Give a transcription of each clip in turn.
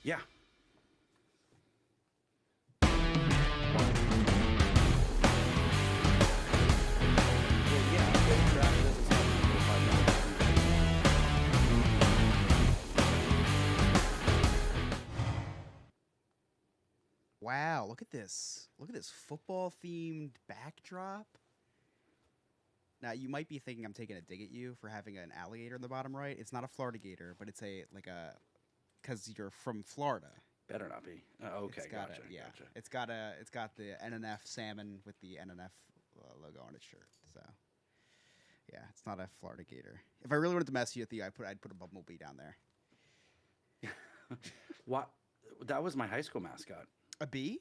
Yeah. Well, yeah, the draft doesn't start for 5 minutes. Wow, look at this. Look at this football themed backdrop. Now you might be thinking I'm taking a dig at you for having an alligator in the bottom right. It's not a Florida gator, but it's a like a because you're from Florida. Better not be. Okay, It's got gotcha, a yeah. gotcha. It's got the NNF salmon with the NNF logo on its shirt. So yeah, it's not a Florida gator. If I really wanted to mess you with you, I'd put a bumblebee down there. What? That was my high school mascot, A bee?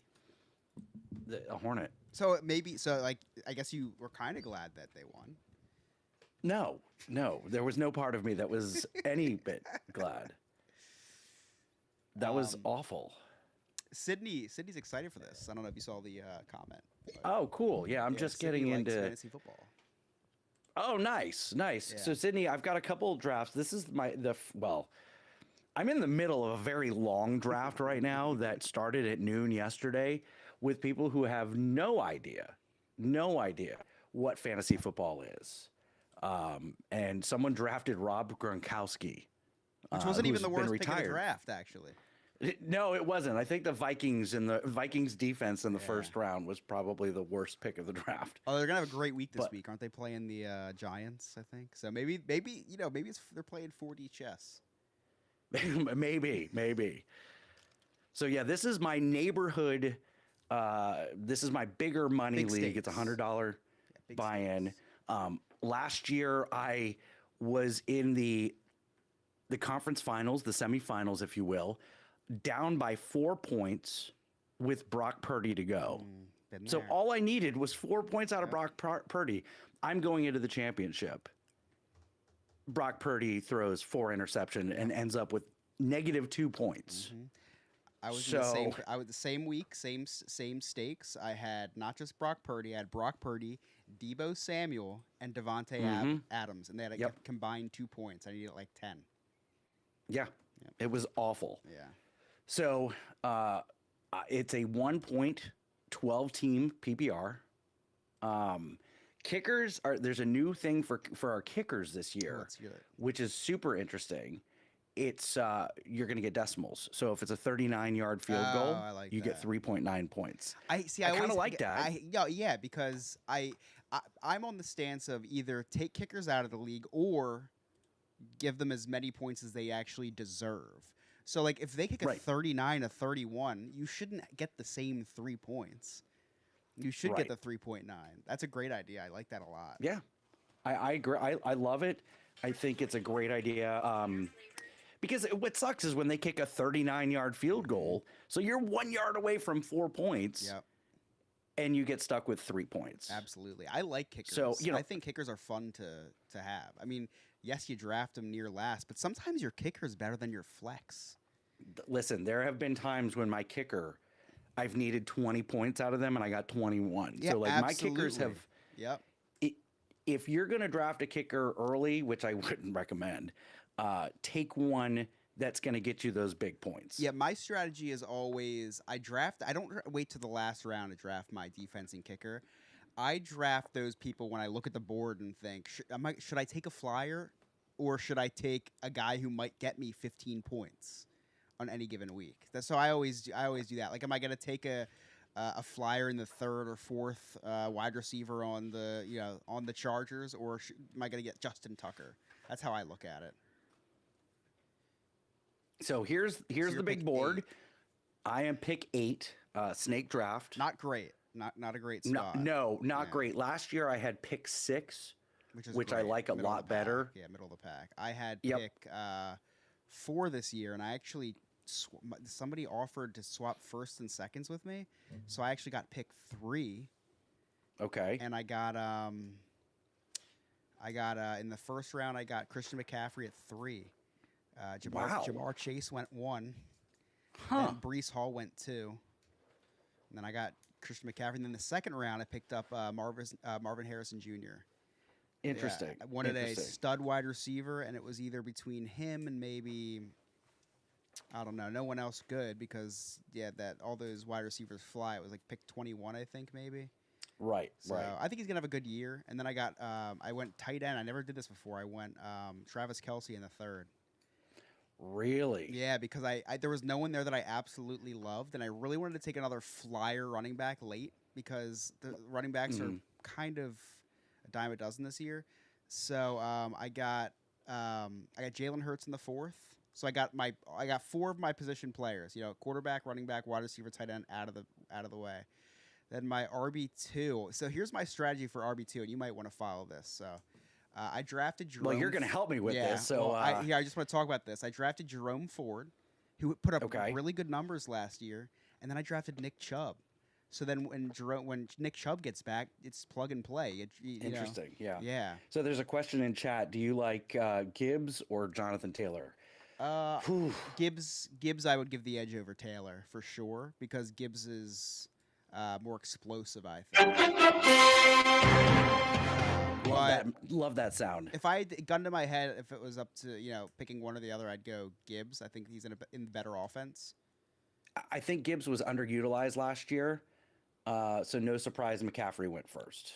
a hornet. So maybe so like I guess you were kind of glad that they won. No, no, there was no part of me that was any bit glad. That was Um, awful. Sydney's excited for this. I don't know if you saw the comment. but Oh, cool. Yeah, I'm yeah, just Sydney getting likes into. fantasy football. Oh, nice, nice. Yeah. So, Sydney, I've got a couple drafts. This is well, I'm in the middle of a very long draft right now that started at noon yesterday with people who have no idea what fantasy football is. And someone drafted Rob Gronkowski, Which wasn't even who's the been worst pick of the retired. draft, actually. No, it wasn't. I think the Vikings and the Vikings defense in the Yeah. first round was probably the worst pick of the draft. Oh, they're gonna have a great week this But- week, aren't they? Playing the Giants, I think. So maybe maybe they're playing 4D chess. Maybe. So yeah, this is my neighborhood. This is my bigger money Big league. It's stakes. $100 Yeah, big buy-in. stakes. Last year I was in the conference finals, the semifinals, if you will, down by 4 points with Brock Purdy to go. Been So there. all I needed was 4 points out of Yep. Purdy. I'm going into the championship. Brock Purdy throws 4 interception and ends up with -2 points. I was in the same. So- I was the same week, same stakes. I had not just Brock Purdy. I had Brock Purdy, Debo Samuel, and Devontae Adams, and they had a Yep. combined 2 points. I needed like 10. Yeah, it was awful. Yeah. So it's a 1-point, 12-team PPR. Kickers are there's a new thing for our kickers this year, let's hear it. which is super interesting. It's you're going to get decimals. So if it's a 39-yard field goal, Oh, I like you get that. 3.9 points. I see. I I kinda always like that. Yeah, because I'm on the stance of either take kickers out of the league or give them as many points as they actually deserve. So like if they kick a Right. 39 to 31, you shouldn't get the same 3 points. You should Right. get the 3.9. That's a great idea. I like that a lot. Yeah, I agree. I love it. I think it's a great idea. Because what sucks is when they kick a 39-yard field goal, so you're 1 yard away from 4 points, Yep. and you get stuck with 3 points. Absolutely. I like kickers. So, you know- I think kickers are fun to have. I mean, yes, you draft them near last, but sometimes your kicker is better than your flex. Listen, there have been times when my kicker, I've needed 20 points out of them, and I got 21. Yeah, So like my kickers absolutely. have. Yep. If you're going to draft a kicker early, which I wouldn't recommend, take one that's going to get you those big points. Yeah, my strategy is always I don't wait to the last round to draft my defense and kicker. I draft those people when I look at the board and think, should I take a flyer or should I take a guy who might get me 15 points on any given week? So I always do that. Like, am I going to take a flyer in the third or fourth wide receiver on the Chargers, or am I going to get Justin Tucker? That's how I look at it. So here's you're the big pick board. 8. I am pick 8, snake draft. Not great. Not a great No, spot. not Yeah. great. Last year I had pick 6, which I great. like a Middle of lot the pack. better. Yeah, middle of the pack. I had Yep. pick 4 this year, and I actually somebody offered to swap first and seconds with me, so I actually got pick 3, Okay. and I got in the first round I got Christian McCaffrey at 3. Wow. Jamar Chase went 1. Huh. And Brees Hall went 2. And then I got Christian McCaffrey. And then the second round, I picked up Marvin Harrison Jr. Interesting. Yeah, I wanted a Interesting. stud wide receiver, and it was either between him and maybe I don't know. No one else good because that all those wide receivers fly. It was like pick 21, I think maybe. Right, So right. I think he's gonna have a good year. And then I went tight end. I never did this before. I went Travis Kelsey in the third. Really? Yeah, because there was no one there that I absolutely loved, and I really wanted to take another flyer running back late because the running backs are Mhm. kind of a dime a dozen this year. So I got Jalen Hurts in the fourth. So I got four of my position players. You know, quarterback, running back, wide receiver, tight end out of the way. Then my RB2. So here's my strategy for RB2, and you might want to follow this. So I drafted Jerome. Well, you're going to help me with yeah, this. So, well, I just want to talk about this. I drafted Jerome Ford, who put up Okay. really good numbers last year, and then I drafted Nick Chubb. So then when Nick Chubb gets back, it's plug and play. You know. interesting. Yeah. Yeah. So there's a question in chat. Do you like Gibbs or Jonathan Taylor? Whew. Gibbs, I would give the edge over Taylor for sure because Gibbs is more explosive, I think. Love that sound. If I had gun to my head, if it was up to picking one or the other, I'd go Gibbs. I think he's in the better offense. I think Gibbs was underutilized last year, so no surprise McCaffrey went first.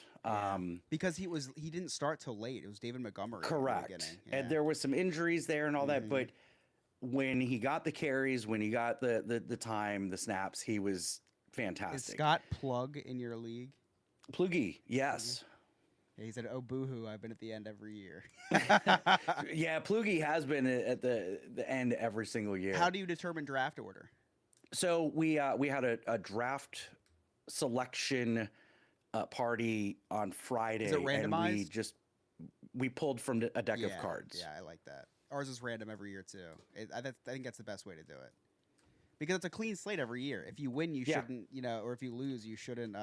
Because he didn't start till late. It was David Montgomery. Correct. At the beginning. And there was some injuries there and all that, but when he got the carries, when he got the time, the snaps, he was fantastic. Is Scott Plug in your league? Plugi, yes. Yeah, he said, "Oh boohoo! I've been at the end every year." Yeah, Plugi has been at the end every single year. How do you determine draft order? So we had a draft selection party on Friday. Is it randomized? And we pulled from a deck of cards. Yeah, I like that. Ours is random every year too. I think that's the best way to do it because it's a clean slate every year. If you win, you shouldn't, or if you lose, you shouldn't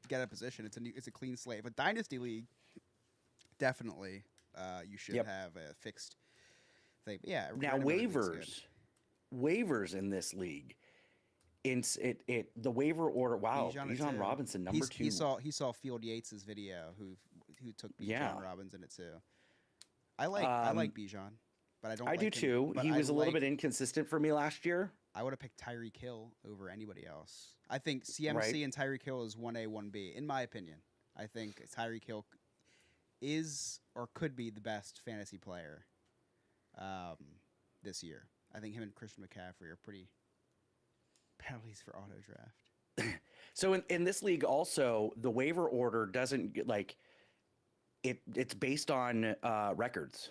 get a position. It's a clean slate. But Dynasty League, definitely, you should have a fixed thing. But yeah. Now waivers in this league. The waiver order. Wow, Bijan Robinson number 2. He saw Field Yates's video who took Bijan Robinson it too. I like Bijan, but I don't. I do too. He was a little bit inconsistent for me last year. I would have picked Tyreek Hill over anybody else. I think CMC and Tyreek Hill is 1A, 1B in my opinion. I think Tyreek Hill is or could be the best fantasy player this year. I think him and Christian McCaffrey are pretty penalties for auto draft. So in this league also, the waiver order doesn't get it's based on records.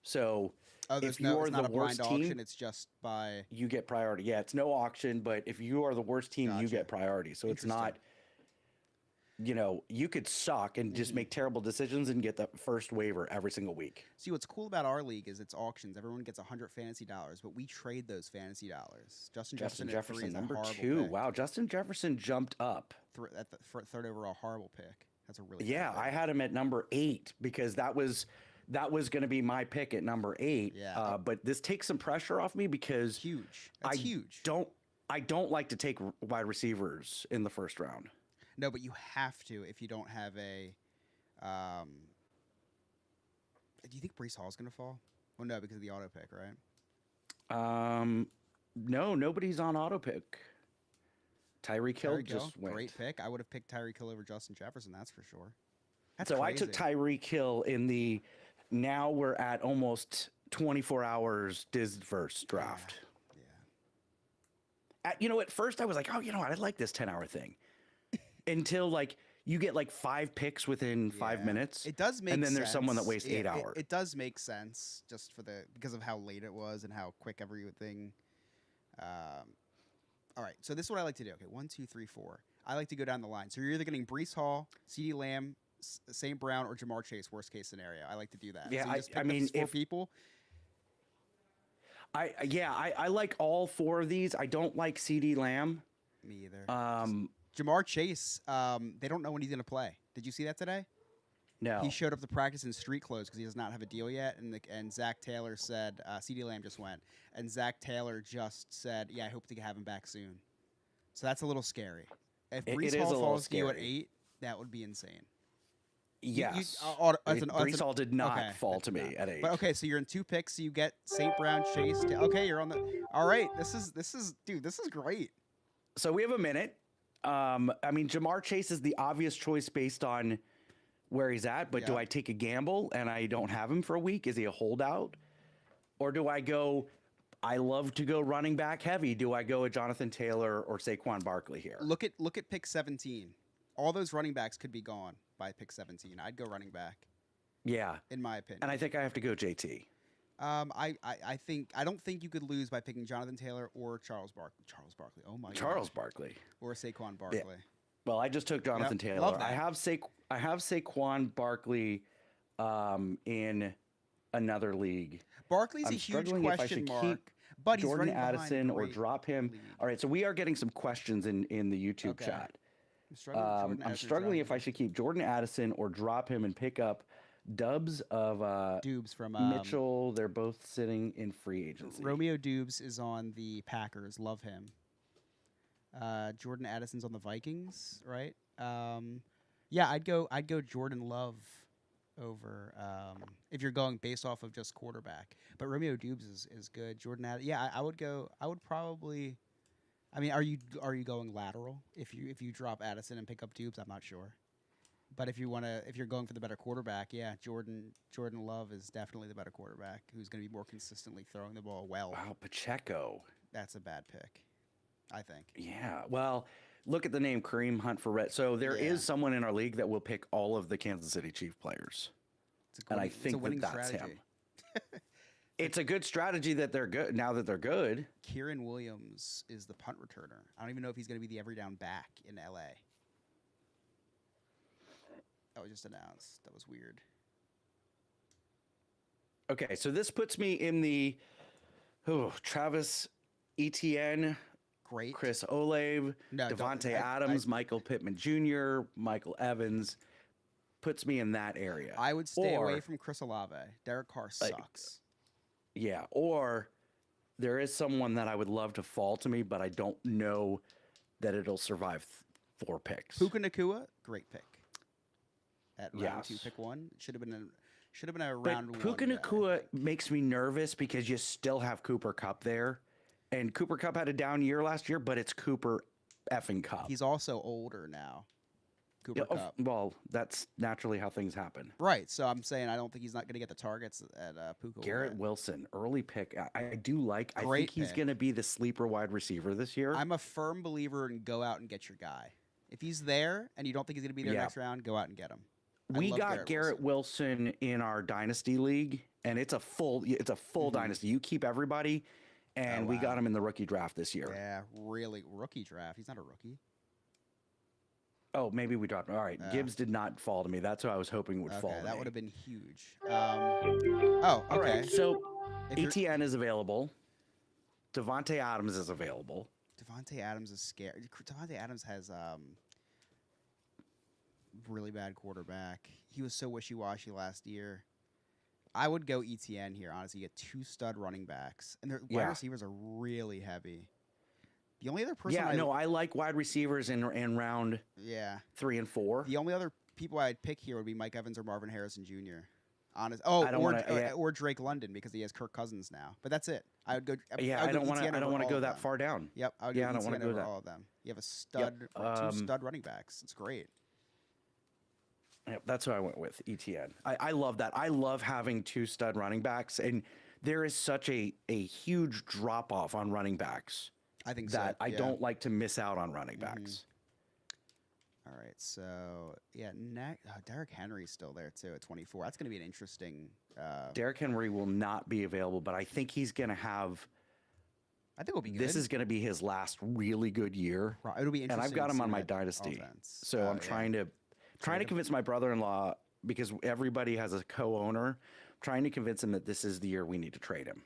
So if you're the worst team, auction, it's just by you get priority. Yeah, it's no auction, but if you are the worst team, you get priority. So it's not you could suck and just make terrible decisions and get the first waiver every single week. See, what's cool about our league is it's auctions. Everyone gets $100 fantasy dollars, but we trade those fantasy dollars. Justin Jefferson number 2. Pick. Wow, Justin Jefferson jumped up. At the third overall, horrible pick. That's a really I had him at number 8 because that was going to be my pick at number 8. Yeah. But this takes some pressure off me because huge. That's huge. I don't like to take wide receivers in the first round. No, but you have to if you don't have a. Do you think Breece Hall's going to fall? Well, no, because of the auto pick, right? No, nobody's on auto pick. Tyreek Hill just went. Great pick. I would have picked Tyreek Hill over Justin Jefferson. That's for sure. So I took Tyreek Hill in the. Now we're at almost 24 hours first draft. Yeah. At first I was like, oh, I'd like this 10-hour thing. Until you get 5 picks within 5 minutes. It does make sense. And then there's someone that wastes 8 hours. It does make sense just because of how late it was and how quick everything. All right, so this is what I like to do. Okay, 1, 2, 3, 4. I like to go down the line. So you're either getting Breece Hall, CeeDee Lamb, St. Brown, or Jamar Chase. Worst case scenario. I like to do that. Yeah, so I mean, 4 people. I like all 4 of these. I don't like CeeDee Lamb. Me either. Jamar Chase, they don't know when he's going to play. Did you see that today? No. He showed up to practice in street clothes because he does not have a deal yet. And Zach Taylor said, CeeDee Lamb just went. And Zach Taylor just said, I hope to have him back soon. So that's a little scary. If Breece Hall falls to you at 8, that would be insane. Yes. As an Brees Hall did not okay, fall that to did me not. at age. But okay, so you're in 2 picks. So you get St. Brown, Chase. Okay, you're on the. All right, this is dude. This is great. So we have a minute. I mean, Jamar Chase is the obvious choice based on where he's at, but do Yeah. I take a gamble and I don't have him for a week? Is he a holdout? Or do I go, I love to go running back heavy. Do I go a Jonathan Taylor or Saquon Barkley here? Look at pick 17. All those running backs could be gone by pick 17. I'd go running back, Yeah. in my opinion. And I think I have to go JT. I don't think you could lose by picking Jonathan Taylor or Charles Barkley. Oh my god. Charles Barkley. Or Saquon Barkley. Well, I just took Jonathan Taylor. love that. I have Saquon Barkley in another league. Barkley's I'm a huge struggling if I question should mark. keep But he's Jordan running behind Addison or great drop him. league. All right, so we are getting some questions in the YouTube Okay. chat. I'm struggling with Jordan I'm Addison struggling if I dropping should keep Jordan Addison or drop him and pick up Dubs of Dubes from Mitchell. They're both sitting in free agency. Romeo Dubes is on the Packers. Love him. Jordan Addison's on the Vikings, right? Yeah, I'd go Jordan Love over if you're going based off of just quarterback. But Romeo Dubes is good. I would go. I would probably. I mean, are you going lateral if you drop Addison and pick up Dubes? I'm not sure. But if you're going for the better quarterback, yeah, Jordan Love is definitely the better quarterback who's going to be more consistently throwing the ball well. Wow, Pacheco. That's a bad pick, I think. Yeah. Well, look at the name Kareem Hunt for Red. So there is Yeah. someone in our league that will pick all of the Kansas City Chief players. And I think that's him. It's a good strategy that they're good now that they're good. Kieran Williams is the punt returner. I don't even know if he's going to be the every down back in LA. That was just announced. That was weird. Okay, so this puts me in the Travis Etienne, Great. Chris Olave, No, don't- Devontae I- Adams, Michael Pittman Jr., Michael Evans. Puts me in that area. I would stay away Or- from Chris Olave. Derek Carr sucks. Yeah, or there is someone that I would love to fall to me, but I don't know that it'll survive 4 picks. Puka Nakua, great pick. At round 2, Yes. pick 1. Should have been a But round 1. Puka guy. Nakua makes me nervous because you still have Cooper Kupp there. And Cooper Kupp had a down year last year, but it's Cooper effing Kupp. He's also older now. Cooper Yeah, Kupp. well, that's naturally how things happen. Right. So I'm saying I don't think he's not going to get the targets at Puka. Garrett Wilson, early pick. I do like. I Great think he's pick. going to be the sleeper wide receiver this year. I'm a firm believer in go out and get your guy. If he's there and you don't think he's going to be there Yeah. next round, go out and get him. I We love got Garrett Wilson in our dynasty league, and it's a full dynasty. You keep everybody, and we got wow. him in the rookie draft this year. Yeah, really rookie draft. He's not a rookie. Oh, maybe we dropped him. All right, Gibbs did not fall to me. That's who I was hoping would fall. Okay, To that me. would have been huge. Oh, All okay. right, so If you're- ETN is available. Devontae Adams is available. Devontae Adams is scary. Devontae Adams has really bad quarterback. He was so wishy-washy last year. I would go ETN here, honestly. You get 2 stud running backs. And their wide Yeah. receivers are really heavy. The only other person Yeah, I like wide receivers in round Yeah. 3 and 4. The only other people I'd pick here would be Mike Evans or Marvin Harrison Jr. Honest. Oh, I don't wanna- or Drake London because he has Kirk Cousins now. But that's it. I would go. Yeah, would I go don't want to. ETN I don't over want to all go of that them. far down. Yep, I would Yeah, I go don't wanna ETN go over that- all of them. You have a stud, 2 stud running backs. It's great. Yep, that's who I went with. ETN. I love that. I love having 2 stud running backs, and there is such a huge drop off on running backs I think that so. I yeah. don't like to miss out on running backs. All right, so yeah, Derrick Henry's still there too at 24. That's going to be an interesting. Derrick Henry will not be available, but I think he's going to have. I think it'll be good. This is going to be his last really good year, Right, it'll be interesting. and I've got to him see on my that dynasty. offense. So I'm Yeah. trying to convince my brother-in-law, because everybody has a co-owner, trying to convince him that this is the year we need to trade him,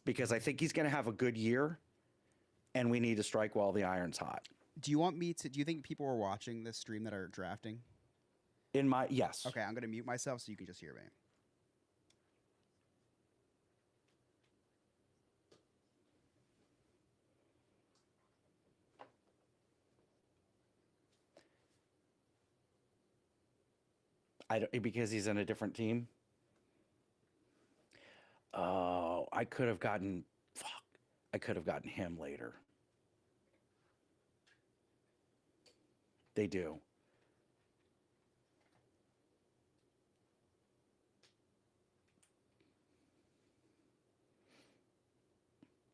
because I think he's going to have a good year, and we need to strike while the iron's hot. Do you want me to? Do you think people are watching this stream that are drafting? Yes. Okay, I'm going to mute myself so you can just hear me. I don't, because he's in a different team. Oh, I could have gotten. Fuck. I could have gotten him later. They do.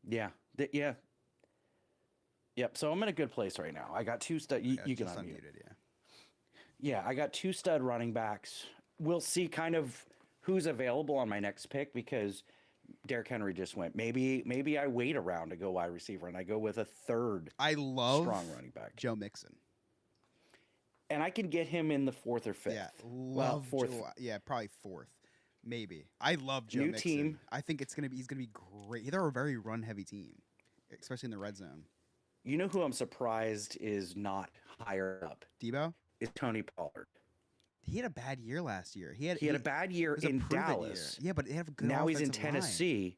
Yeah. Yeah. Yep. So I'm in a good place right now. I got two stud. You, Yeah, you can just unmute. unmuted. Yeah. Yeah, I got two stud running backs. We'll see kind of who's available on my next pick because Derrick Henry just went. Maybe I wait around to go wide receiver and I go with a third I love strong running back. Joe Mixon. And I can get him in the fourth or fifth. Yeah, Well, love fourth. Joe, yeah, probably fourth, maybe. I love Joe New Mixon. team. I think he's gonna be great. They're a very run heavy team, especially in the red zone. You know who I'm surprised is not higher up Debo, is Tony Pollard. he had a bad year last year. He had a bad year it was a in proven year. Dallas. Yeah, but they have a good. Now he's in offensive line. Tennessee.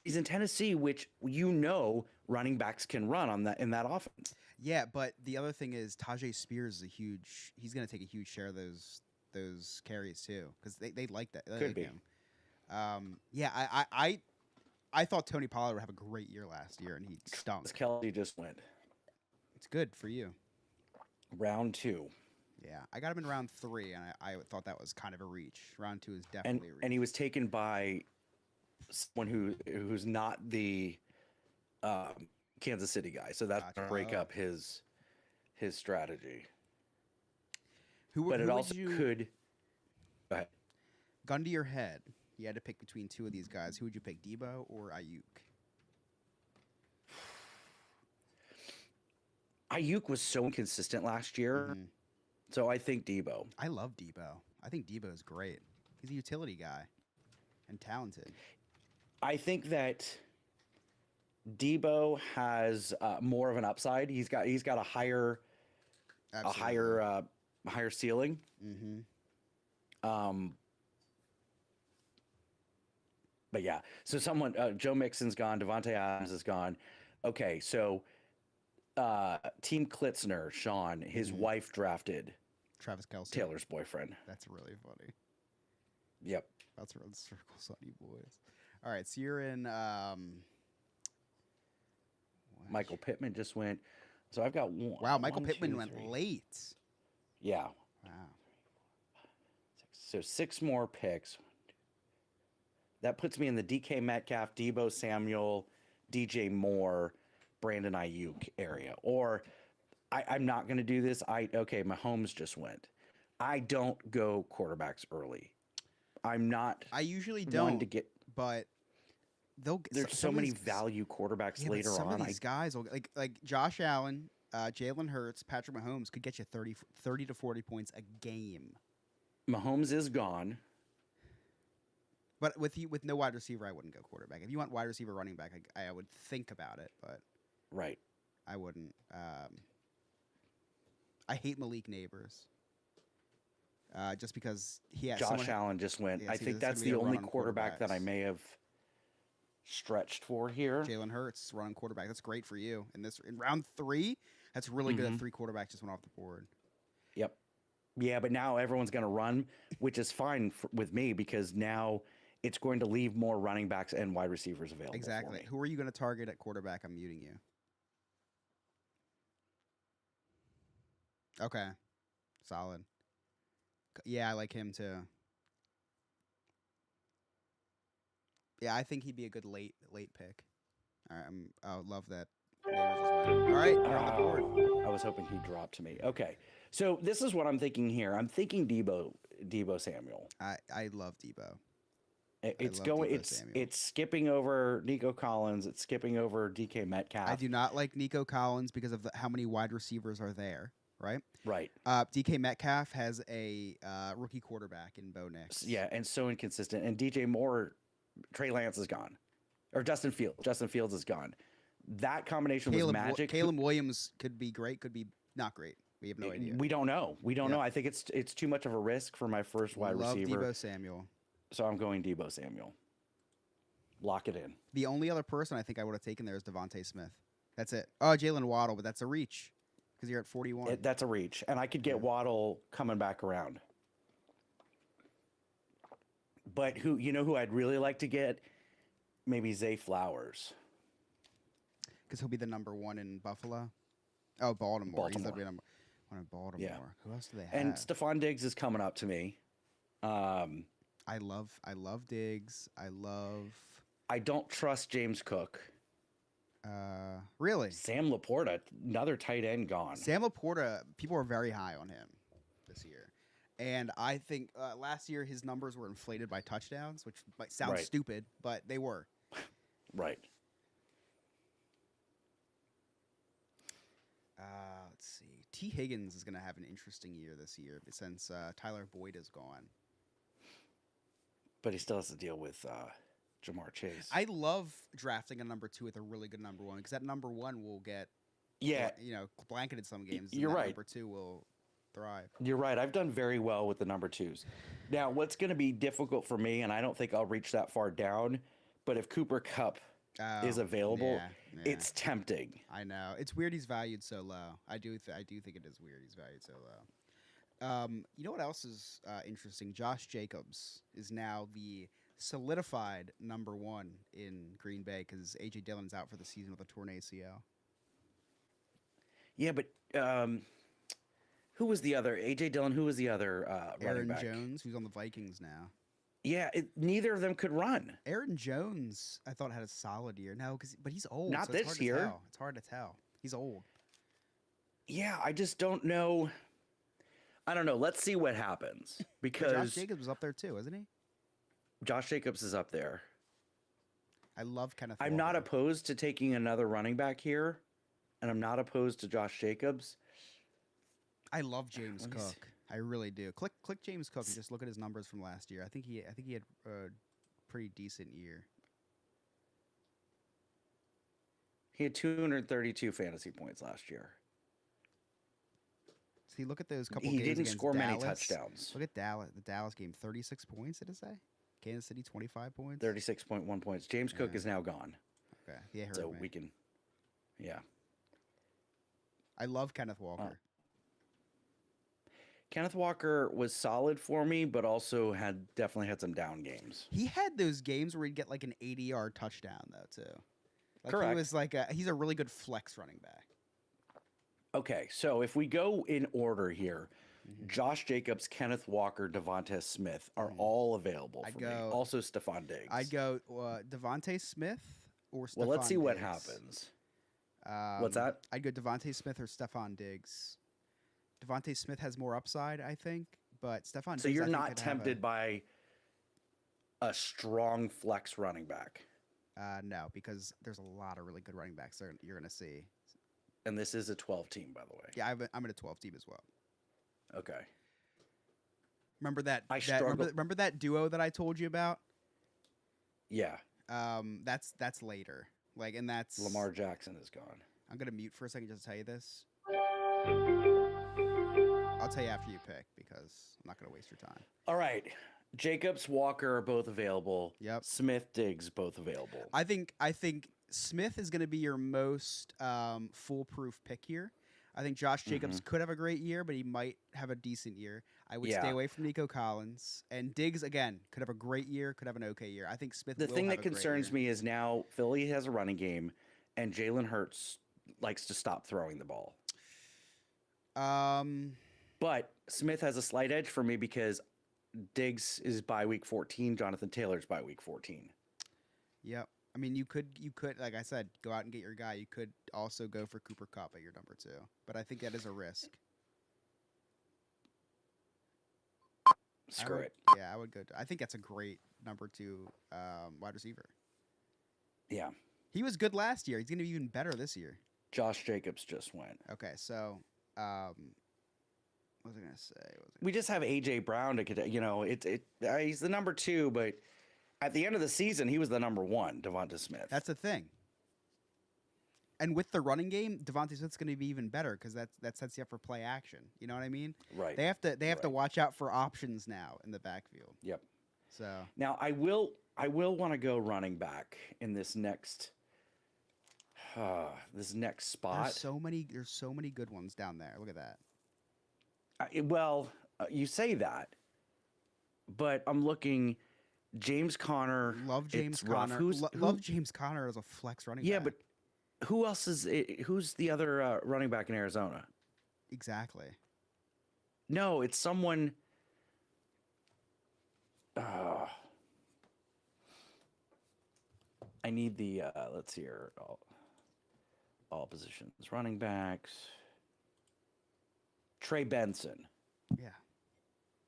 He's in Tennessee, which running backs can run on that in that offense. Yeah, but the other thing is Tajay Spears is a huge. He's gonna take a huge share of those carries too because they like that. They Could like be. him. Yeah, I thought Tony Pollard would have a great year last year, and he stunk. Kelsey just went It's good for you. round 2, Yeah, I got him in round 3, and I thought that was kind of a reach. Round 2 is and definitely a reach. and he was taken by someone who's not the Kansas City guy, so that's gonna break Gotcha. up his strategy. who But it would also you, could. Go ahead. gun to your head, you had to pick between two of these guys. Who would you pick, Debo or Ayuk? Ayuk was so inconsistent last year, Mhm. so I think Debo. I love Debo. I think Debo is great. He's a utility guy and talented. I think that Debo has more of an upside. He's got a higher higher ceiling. Mm-hmm. But yeah, so Joe Mixon's gone, Devontae Adams is gone. Okay, so Team Klitzner, Sean, his Mhm. wife drafted Travis Kelce. Taylor's boyfriend. That's really funny. Yep. That's real circles on you boys. All right, so you're in. Michael Pittman just went. So I've got one. Wow, Michael 1, Pittman 2, went 3. late. Yeah. Wow. So 6 more picks. That puts me in the DK Metcalf, Debo Samuel, DJ Moore, Brandon Ayuk area. Or I'm not going to do this. Mahomes just went. I don't go quarterbacks early. I'm not I usually one don't, to get. but they'll. There's so some of many these- value quarterbacks Yeah, but later some on. of these guys will like Josh Allen, Jalen Hurts, Patrick Mahomes could get you 30 to 40 points a game. Mahomes is gone. But with no wide receiver, I wouldn't go quarterback. If you want wide receiver, running back, I would think about it, but Right. I wouldn't. I hate Malik Neighbors. Just because he has Josh Allen just went. Yeah, I see, think there's that's gonna be the a run only on quarterback that I quarterbacks. may have stretched for here. Jalen Hurts running quarterback. That's great for you. In round 3, that's really good. Mhm. That 3 quarterbacks just went off the board. Yep. Yeah, but now everyone's going to run, which is fine with me because now it's going to leave more running backs and wide receivers available. Exactly. For me. Who are you going to target at quarterback? I'm muting you. Okay. Solid. Yeah, I like him too. Yeah, I think he'd be a good late pick. All right, I love that. All right, you're on the board. I was hoping he'd drop to me. Okay, so this is what I'm thinking here. I'm thinking Debo Samuel. I love Debo. It's love going. Deebo Samuel. It's skipping over Nico Collins. It's skipping over DK Metcalf. I do not like Nico Collins because of how many wide receivers are there. Right. Right. DK Metcalf has a rookie quarterback in Bo Nix. Yeah, and so inconsistent. And DJ Moore, Trey Lance is gone, or Justin Fields. Justin Fields is gone. That combination was magic. Caleb Williams could be great, could be not great. We have no idea. We don't know. We don't Yeah. know. I think it's too much of a risk for my first wide Love receiver. Deebo Samuel. So I'm going Debo Samuel. Lock it in. The only other person I think I would have taken there is Devontae Smith. That's it. Oh, Jalen Waddle, but that's a reach because you're at 41. That's a reach, and I could get Yeah. Waddle coming back around. But who I'd really like to get? Maybe Zay Flowers. Because he'll be the number one in Buffalo. Oh, Baltimore. He's gonna be Baltimore. number one in Baltimore. Yeah. Who else do they have? And Stephon Diggs is coming up to me. I love Diggs. I don't trust James Cook. Really, Sam Laporta, another tight end gone. Sam Laporta. People are very high on him this year, and I think last year his numbers were inflated by touchdowns, which might sound Right. stupid, but they were. Right. Let's see. T. Higgins is going to have an interesting year this year since Tyler Boyd is gone. But he still has to deal with Jamar Chase. I love drafting a number 2 with a really good number 1 because that number 1 will get yeah, blanketed some games. and you're that right. Number 2 will thrive. you're right. I've done very well with the number 2s. Now, what's going to be difficult for me, and I don't think I'll reach that far down, but if Cooper Kupp is Oh, available, yeah. it's tempting. I know. It's weird he's valued so low. I do think it is weird he's valued so low. You know what else is interesting? Josh Jacobs is now the solidified number 1 in Green Bay because A.J. Dillon's out for the season with a torn ACL. Yeah, but who was the other? A.J. Dillon, who was the other running Aaron back? Jones, who's on the Vikings now. Yeah, neither of them could run. Aaron Jones, I thought had a solid year. No, but he's old. Not so it's this hard to year. tell. It's hard to tell. He's old. Yeah, I just don't know. I don't know. Let's see what happens But because Josh Jacobs was up there too, isn't he? Josh Jacobs is up there. I love Kenneth. I'm not Walker. opposed to taking another running back here, and I'm not opposed to Josh Jacobs. I love James Let me see. Cook. I really do. Click James Cook and just look at his numbers from last year. I think he had a pretty decent year. He had 232 fantasy points last year. See, look at those couple. He games didn't against score many Dallas. touchdowns. Look at Dallas. The Dallas game, 36 points. Did it say? Kansas City, 25 points. 36.1 points. James Cook Yeah. is now gone, Okay, he hurt so me. we can. Yeah, I love Kenneth Walker. Kenneth Walker was solid for me, but also definitely had some down games. He had those games where he'd get like an 80-yard touchdown though too. Like Correct. He was like he's a really good flex running back. Okay, so if we go in order here, Mm-hmm. Josh Jacobs, Kenneth Walker, Devontae Smith are all available I'd for me. go- Also, Stephon Diggs. I'd go Devontae Smith or Stephon Well, let's see what Diggs. happens. What's that? I'd go Devontae Smith or Stephon Diggs. Devontae Smith has more upside, I think, but Stephon. So Diggs, you're I think, not could have tempted by a strong flex running back, no, because there's a lot of really good running backs there you're going to see. and this is a 12 team, by the way. Yeah, I'm in a 12 team as well. Okay. Remember that? I remember, struggle- remember that duo that I told you about? Yeah, That's later. Like, and that's Lamar Jackson is gone. I'm gonna mute for a second just to tell you this. I'll tell you after you pick because I'm not gonna waste your time. All right. Jacobs, Walker are both available. Yep. Smith, Diggs both available. I think Smith is gonna be your most foolproof pick here. I think Josh Jacobs could have a great year, but he might have a decent year. I would stay Yeah. away from Nico Collins. And Diggs, again, could have a great year, could have an okay year. I think Smith The will thing have that a great concerns year. me is now Philly has a running game, and Jalen Hurts likes to stop throwing the ball. But Smith has a slight edge for me because Diggs is by week 14. Jonathan Taylor's by week 14. Yep. I mean, you could, like I said, go out and get your guy. You could also go for Cooper Kupp at your number 2, but I think that is a risk. Screw it. Yeah, I would go. I think that's a great number 2 wide receiver. Yeah. He was good last year. He's going to be even better this year. Josh Jacobs just went. Okay, so what was I going to say? We just have AJ Brown to, he's the number 2, but at the end of the season, he was the number 1, Devonta Smith. That's the thing. And with the running game, Devontae Smith's going to be even better because that sets you up for play action. You know what I mean? right. They have to Right. watch out for options now in the backfield. Yep. So Now I will want to go running back in this next spot. there's so many good ones down there. Look at that. You say that, but I'm looking. James Conner. Love James It's rough. Conner. Who's who? Love James Conner as a flex running Yeah, back. but who else is? Who's the other running back in Arizona? Exactly. No, it's someone. Uh, I need the. Let's see here. All positions. Running backs. Trey Benson. Yeah.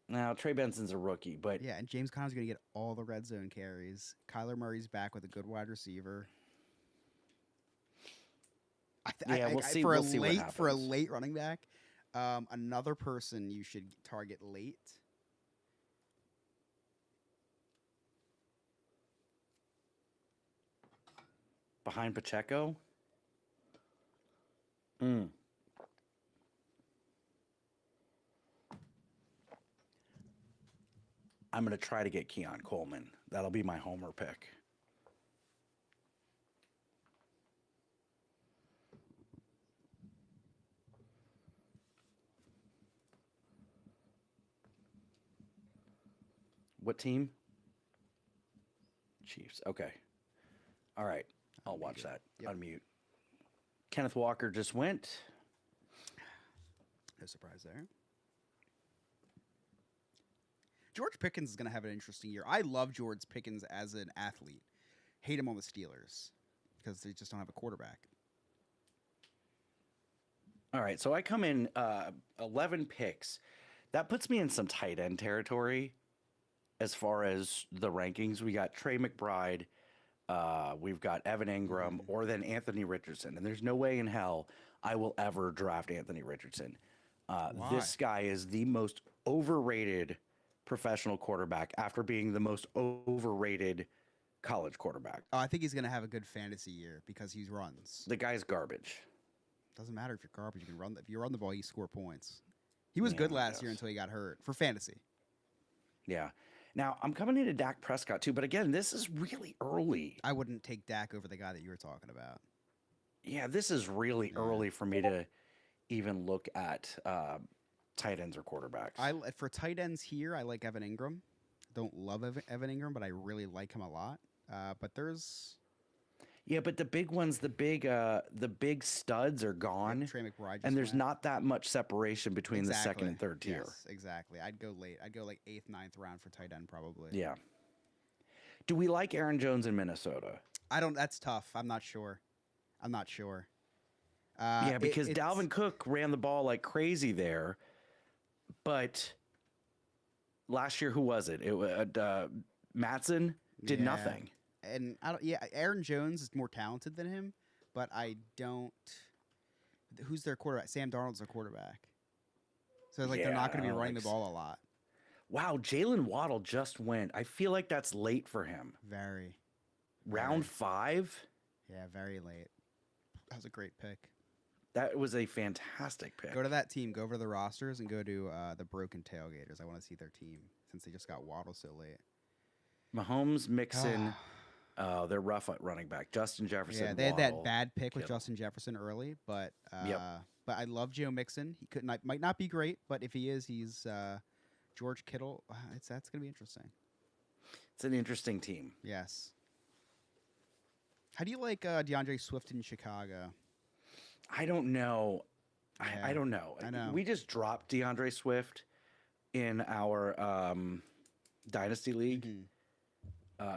Now Trey Benson's a rookie, but Yeah, and James Conner's going to get all the red zone carries. Kyler Murray's back with a good wide receiver. we'll see. For We'll a see what late for a happens. late running back, another person you should target late. Behind Pacheco. Mm. I'm going to try to get Keon Coleman. That'll be my homer pick. What team? Chiefs. Okay. All right. I'll That'd be watch good. that. Yep. Unmute. Kenneth Walker just went. No surprise there. George Pickens is going to have an interesting year. I love George Pickens as an athlete. Hate him on the Steelers because they just don't have a quarterback. All right. So I come in 11 picks. That puts me in some tight end territory as far as the rankings. We got Trey McBride. We've got Evan Ingram or then Anthony Richardson. And there's no way in hell I will ever draft Anthony Richardson. This guy is the most overrated professional quarterback after being the most overrated college quarterback. Oh, I think he's going to have a good fantasy year because he runs. The guy's garbage. Doesn't matter if you're garbage. You can run. If you run the ball, you score points. He was Yeah, good I last year guess. until he got hurt for fantasy. Yeah. Now, I'm coming into Dak Prescott too, but again, this is really early. I wouldn't take Dak over the guy that you were talking about. Yeah, this is really Yeah. early for me to even look at tight ends or quarterbacks. For tight ends here, I like Evan Ingram. Don't love Evan Ingram, but I really like him a lot. But there's Yeah, but the big ones, the big studs are gone, Trey McBride, just and there's went. not that much separation between the second and third tier. Yes, exactly. I'd go late. I'd go like 8th, 9th round for tight end probably. Yeah. Do we like Aaron Jones in Minnesota? I don't. That's tough. I'm not sure. Yeah, because it's- Dalvin Cook ran the ball like crazy there, but last year who was it? It was Matson did Yeah. nothing. And I don't. Yeah, Aaron Jones is more talented than him, but I don't. Who's their quarterback? Sam Darnold's their quarterback. So like they're Yeah, not going to be I running like the ball a lot. Wow, Jalen Waddle just went. I feel like that's late for him. Very. Round Very. 5? Yeah, very late. That was a great pick. That was a fantastic pick. Go to that team. Go over the rosters and go to the Broken Tailgaters. I want to see their team since they just got Waddle so late. Mahomes, Mixon, they're rough at running back. Justin Jefferson, Yeah, they had that Waddle. bad pick with Kittle. Justin Jefferson early, but Yep. but I love Joe Mixon. He might not be great, but if he is, he's George Kittle. That's gonna be interesting. It's an interesting team. Yes. How do you like DeAndre Swift in Chicago? I don't know. Yeah, I don't know. I know. We just dropped DeAndre Swift in our Dynasty League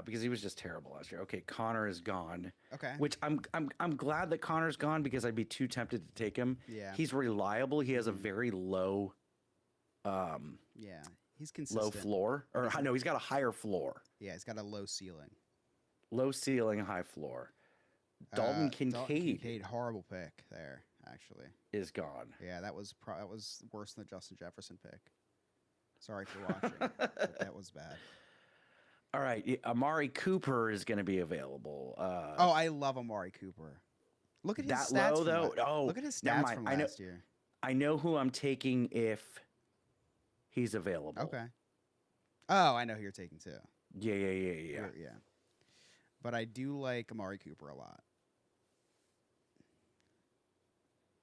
because he was just terrible last year. Okay, Connor is gone. Okay. Which I'm glad that Connor's gone because I'd be too tempted to take him. Yeah. He's reliable. He has a very low Yeah. He's consistent. low floor. Or no, he's got a higher floor. Yeah, he's got a low ceiling. Low ceiling, high floor. Dalton Kincaid horrible pick there, actually. is gone. Yeah, that was worse than the Justin Jefferson pick. Sorry for watching, but that was bad. All right, Amari Cooper is going to be available. Oh, I love Amari Cooper. Look at his that stats. low from though. Oh, look at his never stats mind. from I know. last year. I know who I'm taking if he's available. Okay. Oh, I know who you're taking too. Yeah. Yeah. But I do like Amari Cooper a lot.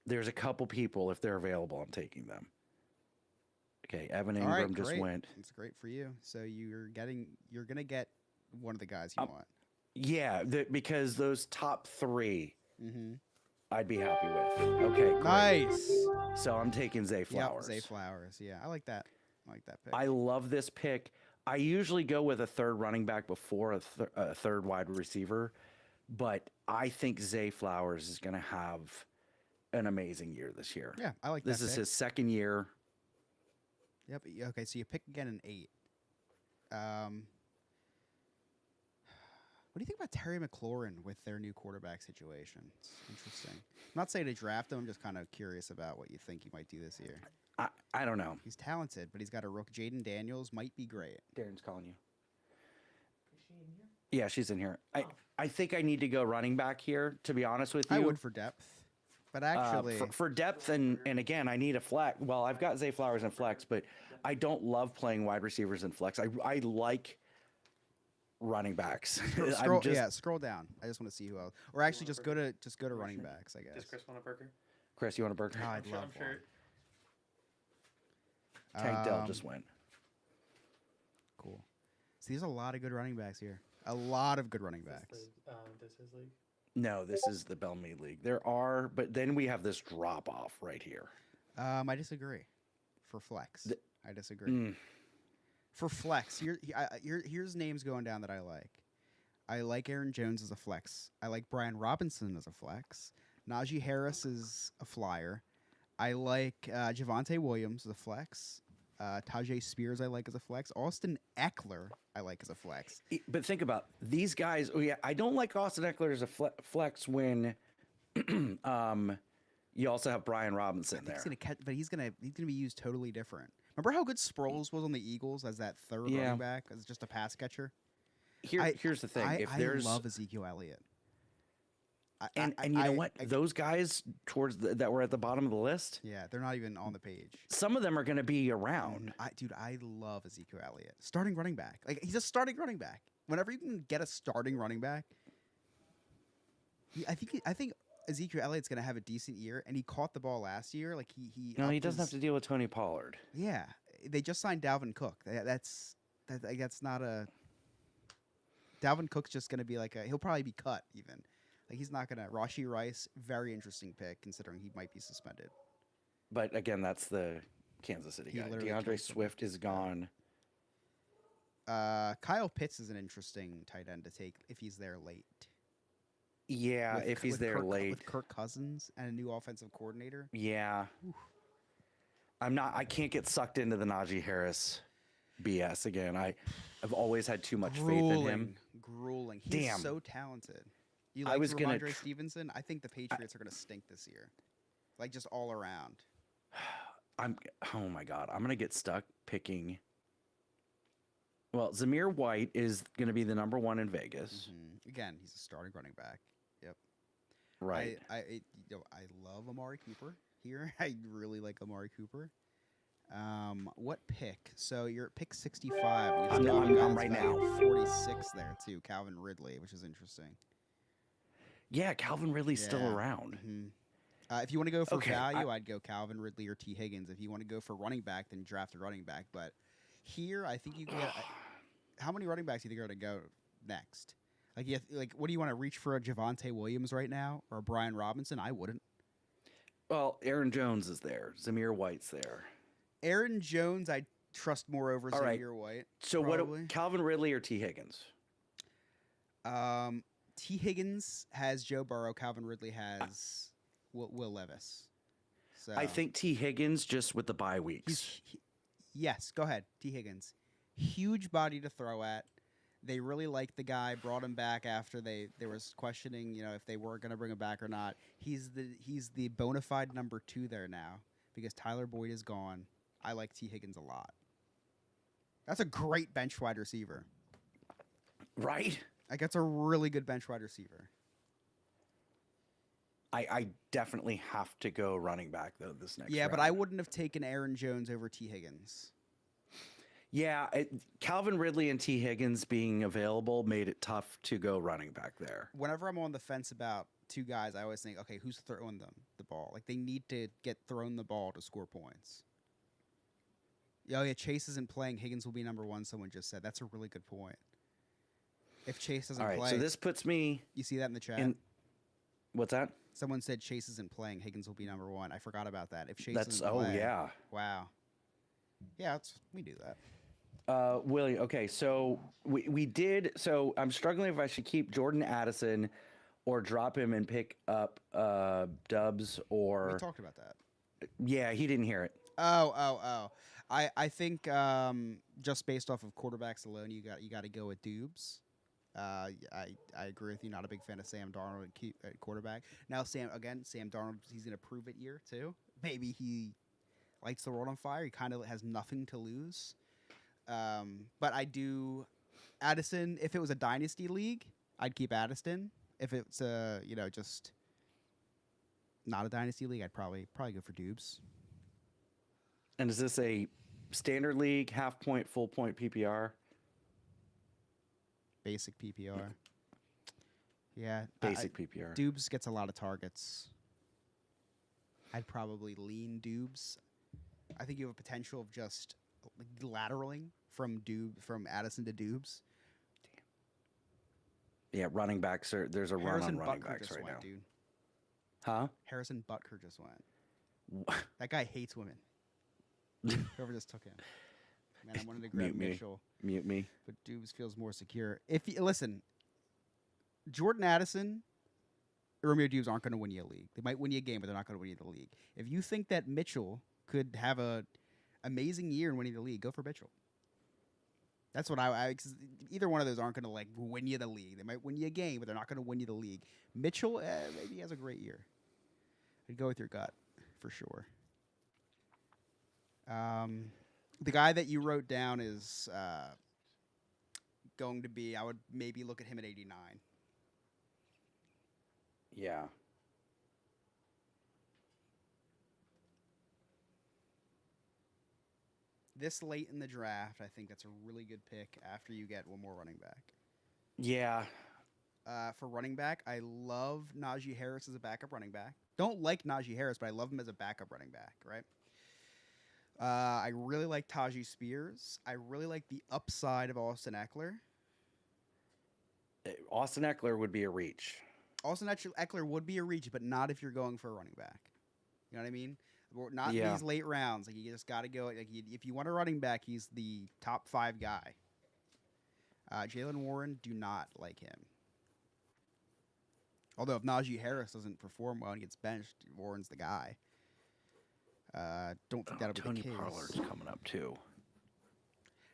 There's a couple people if they're available, I'm taking them. Okay, Evan All Ingram right, just great. went. It's great for you. So you're gonna get one of the guys you want. Yeah, because those top three Mm-hmm. I'd be happy with. Okay, great. Nice. So I'm taking Zay Yep, Flowers. Zay Flowers. Yeah, I like that. I like that pick. I love this pick. I usually go with a third running back before a third wide receiver, but I think Zay Flowers is going to have an amazing year this year. Yeah, I like This that is pick. his second year. Yep. Okay, so you pick again an 8. What do you think about Terry McLaurin with their new quarterback situation? It's interesting. I'm not saying to draft him. I'm just kind of curious about what you think he might do this year. I don't know. He's talented, but he's got a rook. Jaden Daniels might be great. Darren's calling you. Is she in here? Yeah, she's in here. I think I need to go running back here, to be honest with you. I would for depth, but actually, for depth and again, I need a flex. Well, I've got Zay Flowers in flex, but I don't love playing wide receivers in flex. I like running backs. scroll down. I just want to see who else. Or actually, just go to running backs. I guess. Does Chris want a burger? Chris, you want a burger? I'd love I'm sure. Tank Dell just went. Cool. See, there's a lot of good running backs here. A lot of good running backs. This is league. No, this is the Bellmead League. There are, but then we have this drop off right here. I disagree. For flex, I disagree. Mm. For flex, here's names going down that I like. I like Aaron Jones as a flex. I like Brian Robinson as a flex. Najee Harris is a flyer. I like Javonte Williams as a flex. Tajay Spears I like as a flex. Austin Eckler I like as a flex. But think about these guys. Oh yeah, I don't like Austin Eckler as a flex when you also have Brian Robinson there. He's gonna catch, but he's gonna be used totally different. Remember how good Sproles was on the Eagles as that third running back, as just a pass catcher? Here's the thing: I there's love Ezekiel Elliott. and you know what? Those guys that were at the bottom of the list, Yeah, they're not even on the page. some of them are going to be around. I love Ezekiel Elliott. Starting running back. Like, he's a starting running back. Whenever you can get a starting running back, I think Ezekiel Elliott's going to have a decent year, and he caught the ball last year. Like, he Doesn't have to deal with Tony Pollard. Yeah, they just signed Dalvin Cook. That's not a. Dalvin Cook's just going to be he'll probably be cut even. Like, he's not going to. Rashee Rice, very interesting pick considering he might be suspended. But again, that's the Kansas City He guy. literally DeAndre killed Swift is gone. Kyle Pitts is an interesting tight end to take if he's there late. Yeah, if he's there late. With Kirk Cousins and a new offensive coordinator. Yeah. I can't get sucked into the Najee Harris BS again. I've always had too much faith in him. Grueling. He's Damn. so talented. You I like was gonna Ramondre Stevenson? I think the Patriots are going to stink this year. Like, just all around. Oh my God. I'm going to get stuck picking. Well, Zamir White is going to be the number one in Vegas. Again, he's a starting running back. Yep. Right. I love Amari Cooper here. I really like Amari Cooper. What pick? So you're at pick 65. I'm right now. 46 there too. Calvin Ridley, which is interesting. Yeah, Calvin Ridley's still Yeah. around. If you want to go for Okay, value, I'd go Calvin Ridley or T. Higgins. If you want to go for running back, then draft a running back. But here, I think you can get. How many running backs do you think are going to go next? What do you want to reach for a Javonte Williams right now or a Brian Robinson? I wouldn't. Well, Aaron Jones is there. Zamir White's there. Aaron Jones, I trust more over All right. Zamir White. So probably. Calvin Ridley or T. Higgins? T. Higgins has Joe Burrow. Calvin Ridley has Will Levis. So I think T. Higgins just with the bye weeks. Yes, go ahead. T. Higgins. Huge body to throw at. They really liked the guy, brought him back after there was questioning, if they were going to bring him back or not. He's the bona fide number 2 there now because Tyler Boyd is gone. I like T. Higgins a lot. That's a great bench wide receiver. Right? Like, that's a really good bench wide receiver. I definitely have to go running back, though, this next Yeah, round. but I wouldn't have taken Aaron Jones over T. Higgins. Yeah, Calvin Ridley and T. Higgins being available made it tough to go running back there. Whenever I'm on the fence about two guys, I always think, okay, who's throwing them the ball? Like, they need to get thrown the ball to score points. Oh yeah, Chase isn't playing. Higgins will be number 1. Someone just said that's a really good point. If Chase doesn't All right, play, so this puts me you see that in the chat. in. What's that? Someone said Chase isn't playing. Higgins will be number 1. I forgot about that. If Chase That's doesn't play, yeah. wow. Yeah, we do that. Willie, okay, so we did. So I'm struggling if I should keep Jordan Addison or drop him and pick up Dubs or. We talked about that. Yeah, he didn't hear it. Oh. I think just based off of quarterbacks alone, you got to go with Dubes. I agree with you. Not a big fan of Sam Darnold at quarterback. Now Sam Darnold, he's gonna prove it year too. Maybe he lights the world on fire. He kind of has nothing to lose. But I do Addison. If it was a dynasty league, I'd keep Addison. If it's just not a dynasty league, I'd probably go for Dubes. And is this a standard league, half point, full point PPR? Basic PPR. Yeah. Basic PPR. Dubes gets a lot of targets. I'd probably lean Dubes. I think you have a potential of just lateraling from Addison to Dubes. Yeah, running backs are. There's a Harrison run on running Butker backs just right went, now. dude. Huh? Harrison Butker just went. That guy hates women. Whoever just took him. Man, I wanted to grab Mute me. Mitchell, Mute me. but Dubes feels more secure. Listen, Jordan Addison, Romeo Dubes aren't going to win you a league. They might win you a game, but they're not going to win you the league. If you think that Mitchell could have a amazing year in winning the league, go for Mitchell. That's what I 'cause either one of those aren't going to win you the league. They might win you a game, but they're not going to win you the league. Mitchell, maybe he has a great year. I'd go with your gut for sure. The guy that you wrote down is going to be. I would maybe look at him at 89. Yeah. This late in the draft, I think that's a really good pick after you get one more running back. Yeah. For running back, I love Najee Harris as a backup running back. Don't like Najee Harris, but I love him as a backup running back, right? I really like Tajee Spears. I really like the upside of Austin Eckler. Austin Eckler would be a reach. Austin Eckler would be a reach, but not if you're going for a running back. You know what I mean? Not in Yeah. these late rounds. Like you just got to go. If you want a running back, he's the top 5 guy. Jalen Warren, do not like him. Although if Najee Harris doesn't perform well and gets benched, Warren's the guy. Don't think that'll be Tony the case. Pollard's coming up too.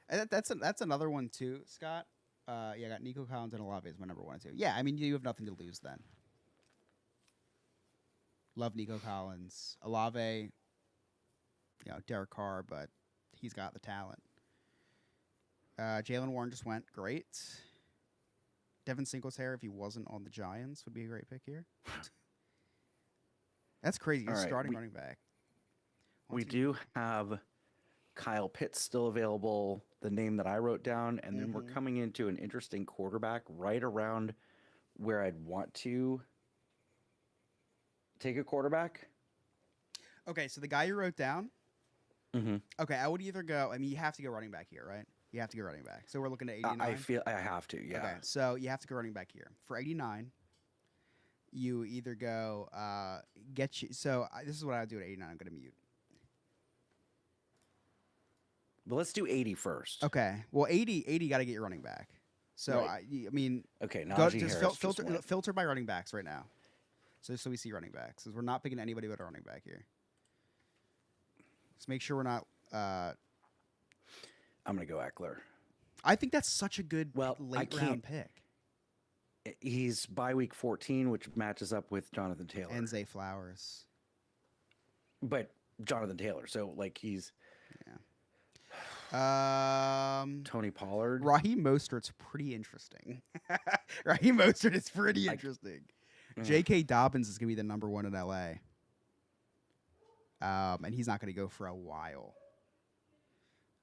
And that's another one too, Scott. I got Nico Collins and Olave as my number 1 and 2. Yeah, I mean you have nothing to lose then. Love Nico Collins, Olave. Derek Carr, but he's got the talent. Jalen Warren just went great. Devin Singletary, if he wasn't on the Giants, would be a great pick here. That's crazy. He's All right, starting running back. We do have Kyle Pitts still available, the name that I wrote down, and then we're Mhm. coming into an interesting quarterback right around where I'd want to take a quarterback. Okay, so the guy you wrote down. Mm-hmm. Okay, I would either go. I mean, you have to go running back here, right? You have to go running back. So we're looking at 89. I feel I have to, yeah. Okay, so you have to go running back here for 89. You either go get you. So this is what I would do at 89. I'm going to mute. But let's do 80 first. Okay. Well, 80 got to get your running back. So Right. I mean, Okay, go, Najee just Harris filter just went. filter by running backs right now. So we see running backs, because we're not picking anybody but a running back here. Let's make sure we're not. I'm gonna go Eckler. I think that's such a good Well, I late can't- round pick. He's bye week 14, which matches up with Jonathan Taylor. And Zay Flowers. But Jonathan Taylor, so like he's Tony Pollard. Raheem Mostert's pretty interesting. Raheem Mostert is pretty interesting. J.K. Dobbins is going to be the number 1 in L.A. And he's not going to go for a while.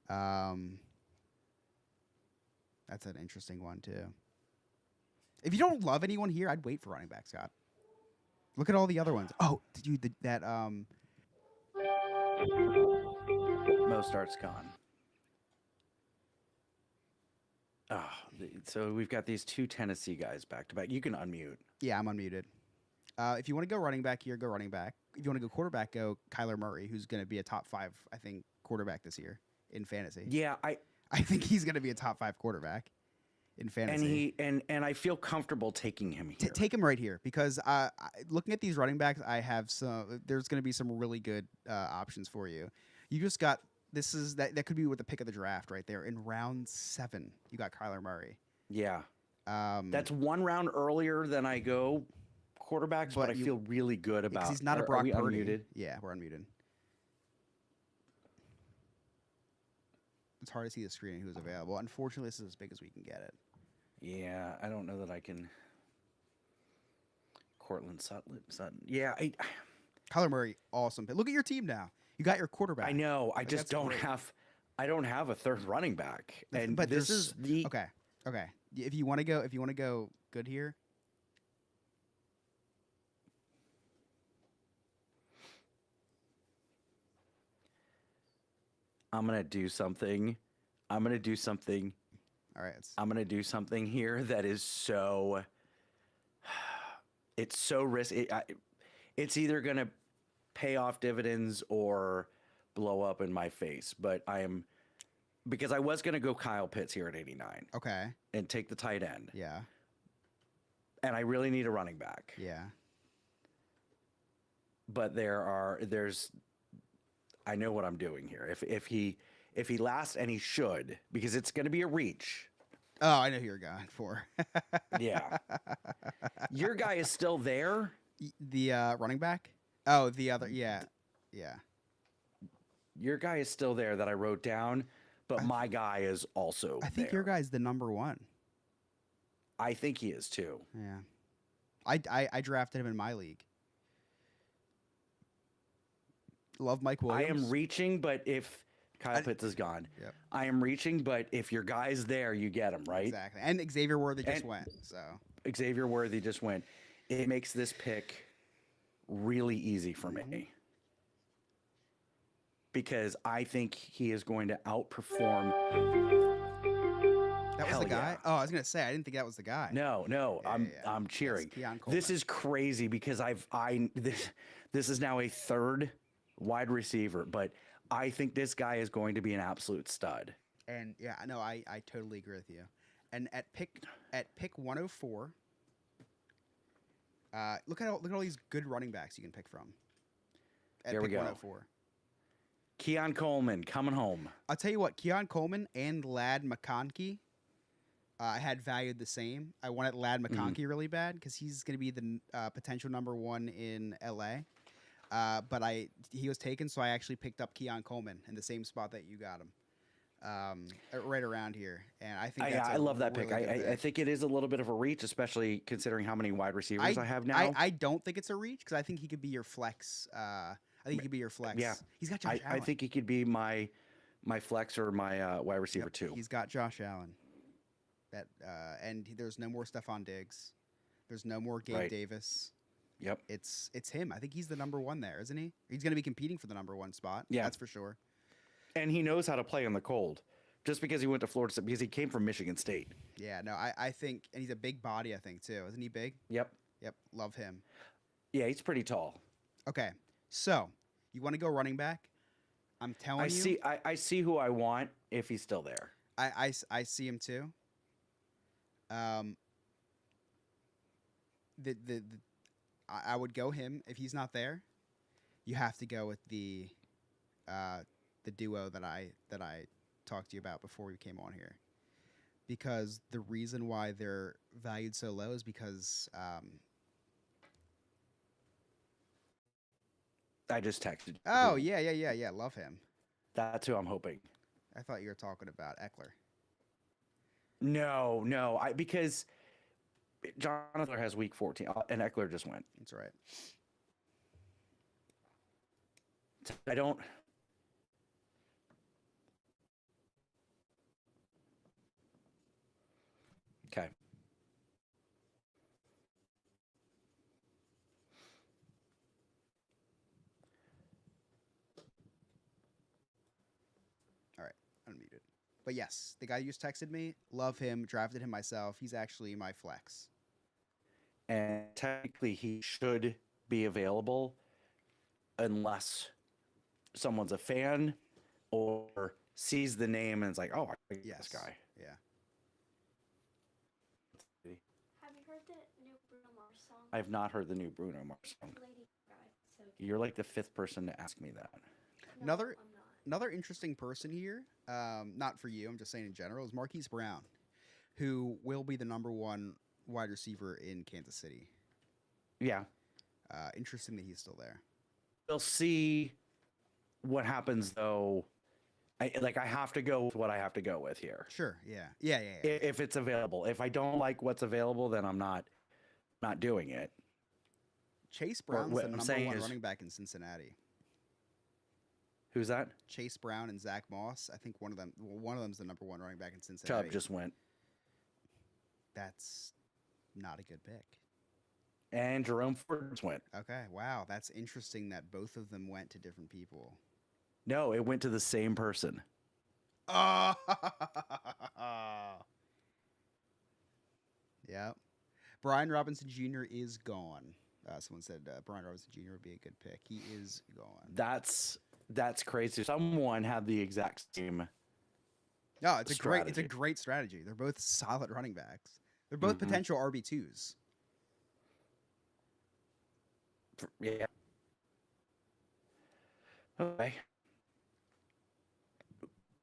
That's an interesting one, too. If you don't love anyone here, I'd wait for running back, Scott. Look at all the other ones. Oh, dude, Most starts gone. So we've got these two Tennessee guys back to back. You can unmute. Yeah, I'm unmuted. If you want to go running back here, go running back. If you want to go quarterback, go Kyler Murray, who's going to be a top 5, I think, quarterback this year in fantasy. Yeah, I think he's going to be a top 5 quarterback in fantasy. and I feel comfortable taking him here. Take him right here because looking at these running backs, I have some. There's going to be some really good options for you. You just got that could be with the pick of the draft right there in round 7. You got Kyler Murray. Yeah, Um, that's one round earlier than I go quarterbacks, but I feel really good about. because he's not a are Brock we Purdy. unmuted? Yeah, we're unmuted. It's hard to see the screen who's available. Unfortunately, this is as big as we can get it. Yeah, I don't know that I can. Cortland Sutton. Yeah, Kyler Murray, awesome. But look at your team now. You got your quarterback. I know. I Like, just that's don't great. have. I don't have a third running back, and But this there's- is the. Okay. Okay. If you want to go good here. I'm gonna do something. I'm gonna do something. All right. I'm gonna do something here that is so. It's so risky. It's either gonna pay off dividends or blow up in my face. But I am, because I was gonna go Kyle Pitts here at 89 Okay. and take the tight end, Yeah. and I really need a running back. Yeah. But there's. I know what I'm doing here. If he lasts, and he should, because it's gonna be a reach. Oh, I know who you're going for. Yeah. Your guy is still there. The running back? Oh, the other. Yeah. Yeah. Your guy is still there that I wrote down, but my guy is also I think there. your guy's the number 1. I think he is too. Yeah. I drafted him in my league. Love Mike Williams. I am reaching, but if Kyle Pitts is gone, Yep. I am reaching, but if your guy's there, you get him, right? Exactly. And Xavier Worthy just And- went. So Xavier Worthy just went. It makes this pick really easy for Mm-hmm. me. Because I think he is going to outperform. that was Hell the guy? yeah. Oh, I was gonna say I didn't think that was the guy. No, Yeah, I'm yeah. I'm cheering. That's Keon This Coleman. is crazy because this is now a third wide receiver, but I think this guy is going to be an absolute stud. And yeah, no, I totally agree with you. And at pick 104, look at all these good running backs you can pick from. At Here we pick go. 104. Keon Coleman coming home. I'll tell you what, Keon Coleman and Lad McConkey, I had valued the same. I wanted Lad McConkey really bad because he's going to be the potential number 1 in LA. But he was taken, so I actually picked up Keon Coleman in the same spot that you got him, right around here. And I think that's I a love that really pick. good I think it is a little bit of a reach, especially considering how many wide receivers I have now. I don't think it's a reach because I think he could be your flex. I think he could be your flex. Yeah. He's got Josh I Allen. think he could be my flex or my wide receiver Yep, too. He's got Josh Allen. That and there's no more Stephon Diggs. There's no more Gabe Right. Davis. Yep. It's him. I think he's the number 1 there, isn't he? He's going to be competing for the number 1 spot. Yeah. That's for sure. And he knows how to play in the cold. Just because he went to Florida State, because he came from Michigan State. Yeah, no, I think, and he's a big body, I think, too. Isn't he big? Yep. Yep, love him. Yeah, he's pretty tall. Okay, so you want to go running back? I'm telling you. I see who I want if he's still there. I see him too. I would go him if he's not there. You have to go with the duo that I talked to you about before we came on here, because the reason why they're valued so low is because I just texted. oh yeah, love him. That's who I'm hoping. I thought you were talking about Eckler. No, because Jonathan has week 14, and Eckler just went. That's right. I don't. Okay. All right, unmuted. But yes, the guy who just texted me, love him, drafted him myself. He's actually my flex. And technically, he should be available unless someone's a fan or sees the name and is like, "Oh, I like Yes. this guy." Yeah. Have you heard the new Bruno Mars song? I have not heard the new Bruno Mars song. Lady Gaga. It's so cute. You're like the fifth person to ask me that. No, Another- I'm not. Another interesting person here, not for you, I'm just saying in general, is Marquise Brown, who will be the number one wide receiver in Kansas City. Yeah, Interesting that he's still there. we'll see what happens though. I have to go with what I have to go with here. Sure. Yeah. Yeah. If it's available. If I don't like what's available, then I'm not doing it. Chase Or Brown's what the I'm number saying one is- running back in Cincinnati. Who's that? Chase Brown and Zach Moss. I think one of them's the number one running back in Cincinnati. Chubb just went. That's not a good pick. And Jerome Ford just went. Okay. Wow. That's interesting that both of them went to different people. No, it went to the same person. Oh. Yep. Brian Robinson Jr. is gone. Someone said Brian Robinson Jr. would be a good pick. He is gone. That's crazy. Someone had the exact same. No, it's a strategy. great strategy. They're both solid running backs. They're both Mhm. potential RB2s. Yeah. Okay.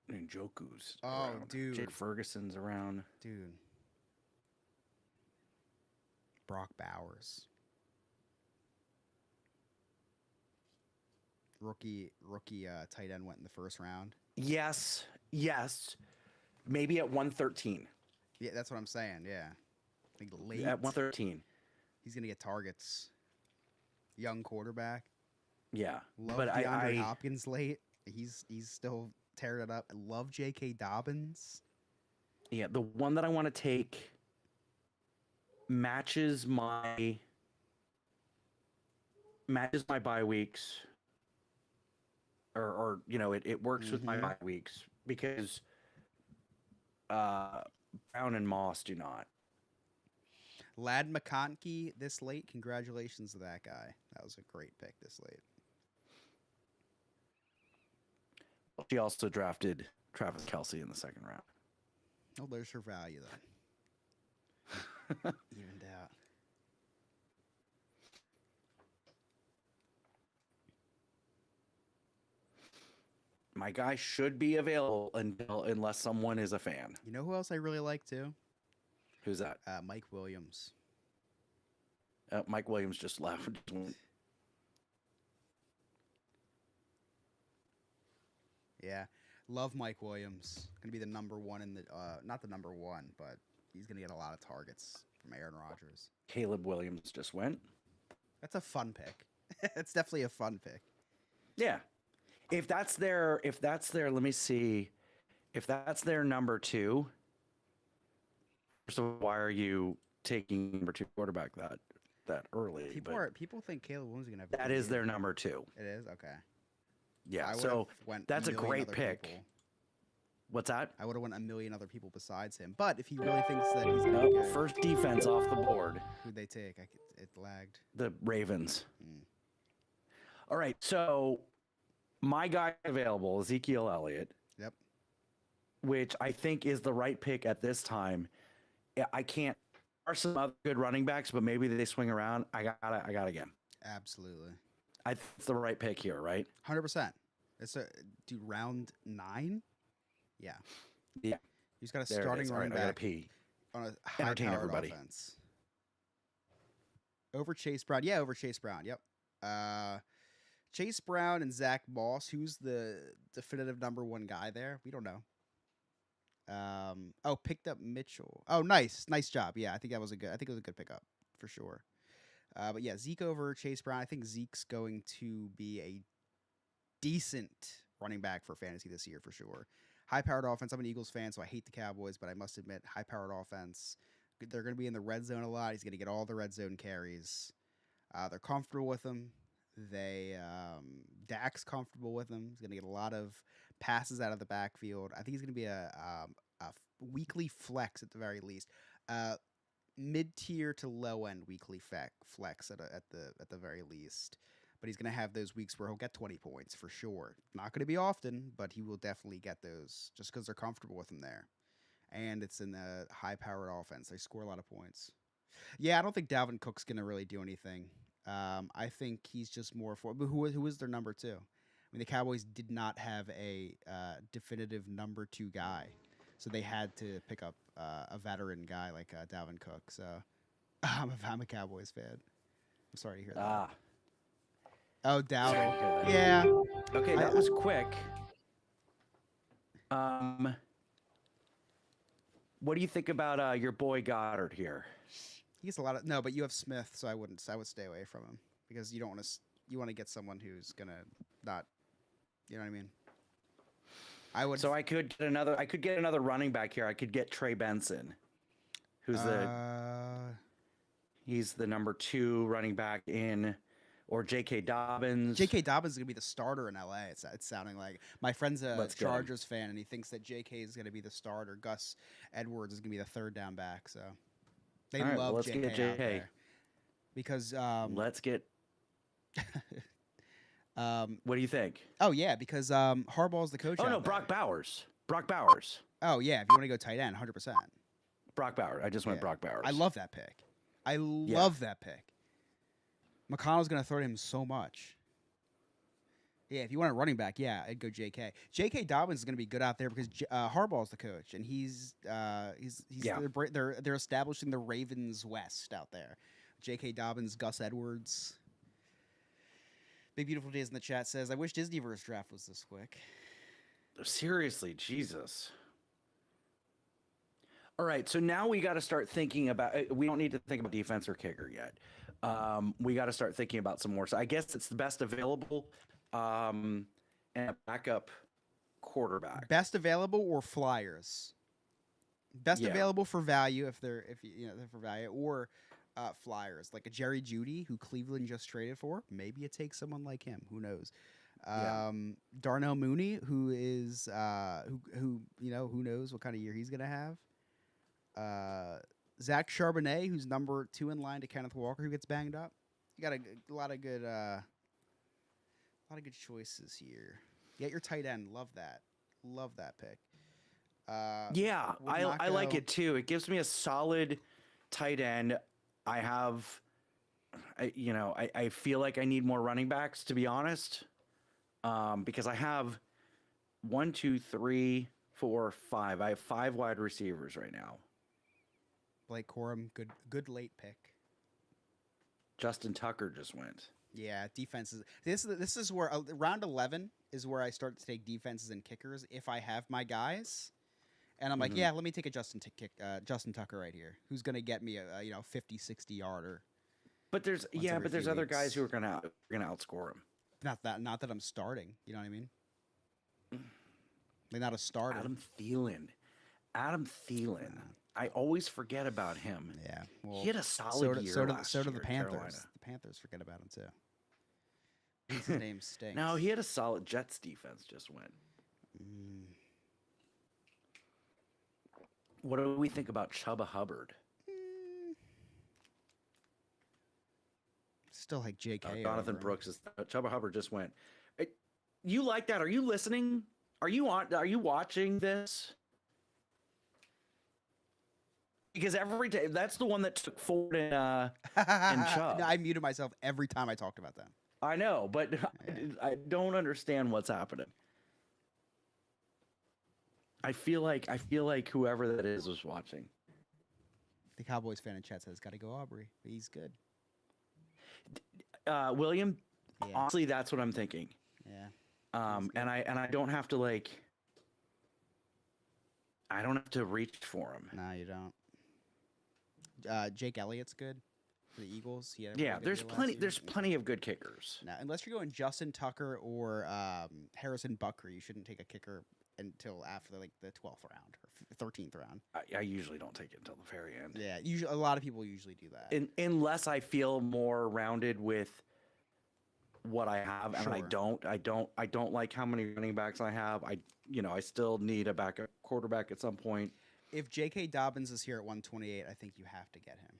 Njoku's Oh, around. dude. Jake Ferguson's around. Dude. Brock Bowers. Rookie tight end went in the first round. Yes. Maybe at 113. Yeah, that's what I'm saying. Yeah. Like late. At 113. He's going to get targets. Young quarterback. Yeah. Love but DeAndre I Hopkins late. He's still tearing it up. I love J.K. Dobbins. yeah, the one that I want to take matches my bye weeks. Or it works with my Mhm. bye weeks because Brown and Moss do not. Lad McConkey this late. Congratulations to that guy. That was a great pick this late. She also drafted Travis Kelsey in the second round. Oh, there's her value then. Evened out. My guy should be available unless someone is a fan. You know who else I really like too? Who's that? Mike Williams. Mike Williams just left. Yeah, love Mike Williams. Gonna be the number one in the not the number one, but he's gonna get a lot of targets from Aaron Rodgers. Caleb Williams just went. That's a fun pick. It's definitely a fun pick. Yeah. If that's their, let me see. If that's their number two, so why are you taking number two quarterback that early? People think Caleb Williams is gonna have. a That good is year. their number two. It is okay. Yeah. I So would've went that's a million great other pick. people. what's that? I would have went a million other people besides him. But if he really thinks that he's gonna be Nope. good, First defense off the board. who'd they take? It lagged. The Ravens. Mm. All right. So my guy available, Ezekiel Elliott. Yep. Which I think is the right pick at this time. I can't. There are some other good running backs, but maybe they swing around. I got again. Absolutely. I think it's the right pick here, right? 100%. It's a dude round 9. Yeah. Yeah. He's got a There it starting is. All right, running I gotta back pee. on a Entertain high-powered everybody. offense. Over Chase Brown. Yeah, over Chase Brown. Yep. Chase Brown and Zach Moss. Who's the definitive number one guy there? We don't know. Picked up Mitchell. Oh, nice job. Yeah, I think it was a good pickup for sure. But yeah, Zeke over Chase Brown. I think Zeke's going to be a decent running back for fantasy this year for sure. High-powered offense. I'm an Eagles fan, so I hate the Cowboys, but I must admit, high-powered offense. They're going to be in the red zone a lot. He's going to get all the red zone carries. They're comfortable with him. They Dak's comfortable with him. He's going to get a lot of passes out of the backfield. I think he's going to be a weekly flex at the very least. Mid-tier to low-end weekly flex at the very least. But he's going to have those weeks where he'll get 20 points for sure. Not going to be often, but he will definitely get those just because they're comfortable with him there. And it's in a high-powered offense. They score a lot of points. Yeah, I don't think Dalvin Cook's going to really do anything. I think he's just more for. But who is their number 2? I mean, the Cowboys did not have a definitive number 2 guy, so they had to pick up a veteran guy like Dalvin Cook. So I'm a Cowboys fan. I'm sorry to hear that. Ah. Oh, Dowdle. Sorry to hear that. Yeah. Okay, that was quick. What do you think about your boy Goddard here? He's a lot of no, but you have Smith, so I would stay away from him because you don't want to. You want to get someone who's gonna not. You know what I mean? I would. So I could get another running back here. I could get Trey Benson, who's he's the number 2 running back in, or J.K. Dobbins. J.K. Dobbins is gonna be the starter in L.A. It's sounding like my friend's a Let's go. Chargers fan, and he thinks that J.K. is gonna be the starter. Gus Edwards is gonna be the 3rd down back. So they All right, well, love let's J.K. get out J.K. there because Let's get. What do you think? oh yeah, because Harbaugh's the coach. Oh out no, there. Brock Bowers. Brock Bowers. Oh yeah, if you want to go tight end, 100%. Brock Bowers. I just went Yeah. Brock Bowers. I love that pick. I love that pick. McConnell's going to throw to him so much. Yeah, if you want a running back, yeah, I'd go J.K. J.K. Dobbins is going to be good out there because Harbaugh's the coach, and he's Yeah. they're establishing the Ravens West out there. J.K. Dobbins, Gus Edwards. Big Beautiful Days in the chat says, I wish Disneyverse draft was this quick. Seriously, Jesus. All right, so now we got to start thinking about. We don't need to think about defense or kicker yet. We got to start thinking about some more. So I guess it's the best available, and a backup quarterback. Best available or flyers? Best Yeah. available for value if they're for value or flyers like a Jerry Jeudy who Cleveland just traded for. Maybe it takes someone like him. Who knows? Yeah. Darnell Mooney, who is who knows what kind of year he's gonna have. Zach Charbonnet, who's number 2 in line to Kenneth Walker, who gets banged up. You got a lot of good choices here. Get your tight end. Love that pick. Yeah, would I not like go- it too. It gives me a solid tight end. I have, I feel like I need more running backs, to be honest, because I have 1, 2, 3, 4, 5. I have 5 wide receivers right now. Blake Corum, good late pick. Justin Tucker just went. Yeah, defenses. This is where round 11 is where I start to take defenses and kickers if I have my guys, and I'm like, Mhm. yeah, let me take a Justin Tucker right here, who's gonna get me a 50, 60 yarder. But there's Once every there's few other weeks. guys who are gonna outscore him. Not that I'm starting. You know what I mean? They're not a starter. Adam Thielen. I always forget about him. Yeah, well, He had a solid year last so do year the in Panthers. Carolina. The Panthers forget about him too. His name stinks. No, he had a solid Jets defense just went. Mm. What do we think about Chuba Hubbard? Still like J.K. Jonathan over him. Brooks is Chuba Hubbard just went. You like that? Are you listening? Are you watching this? Because every day that's the one that took Ford and Chubb. No, I muted myself every time I talked about them. I know, but I don't understand what's happening. I feel like whoever that is was watching. The Cowboys fan in chat says, "Got to go Aubrey." But he's good. William, Yeah. honestly, that's what I'm thinking. Yeah. And I don't have to I don't have to reach for him. No, you don't. Jake Elliott's good for the Eagles. He had a Yeah, really good there's year last plenty. year. There's plenty of good kickers. No, unless you're going Justin Tucker or Harrison Butker, you shouldn't take a kicker until after the 12th round or 13th round. I usually don't take it until the very end. Yeah, usually a lot of people usually do that. Unless I feel more rounded with what I have, and Sure. I don't like how many running backs I have. I still need a backup quarterback at some point. If J.K. Dobbins is here at 128, I think you have to get him.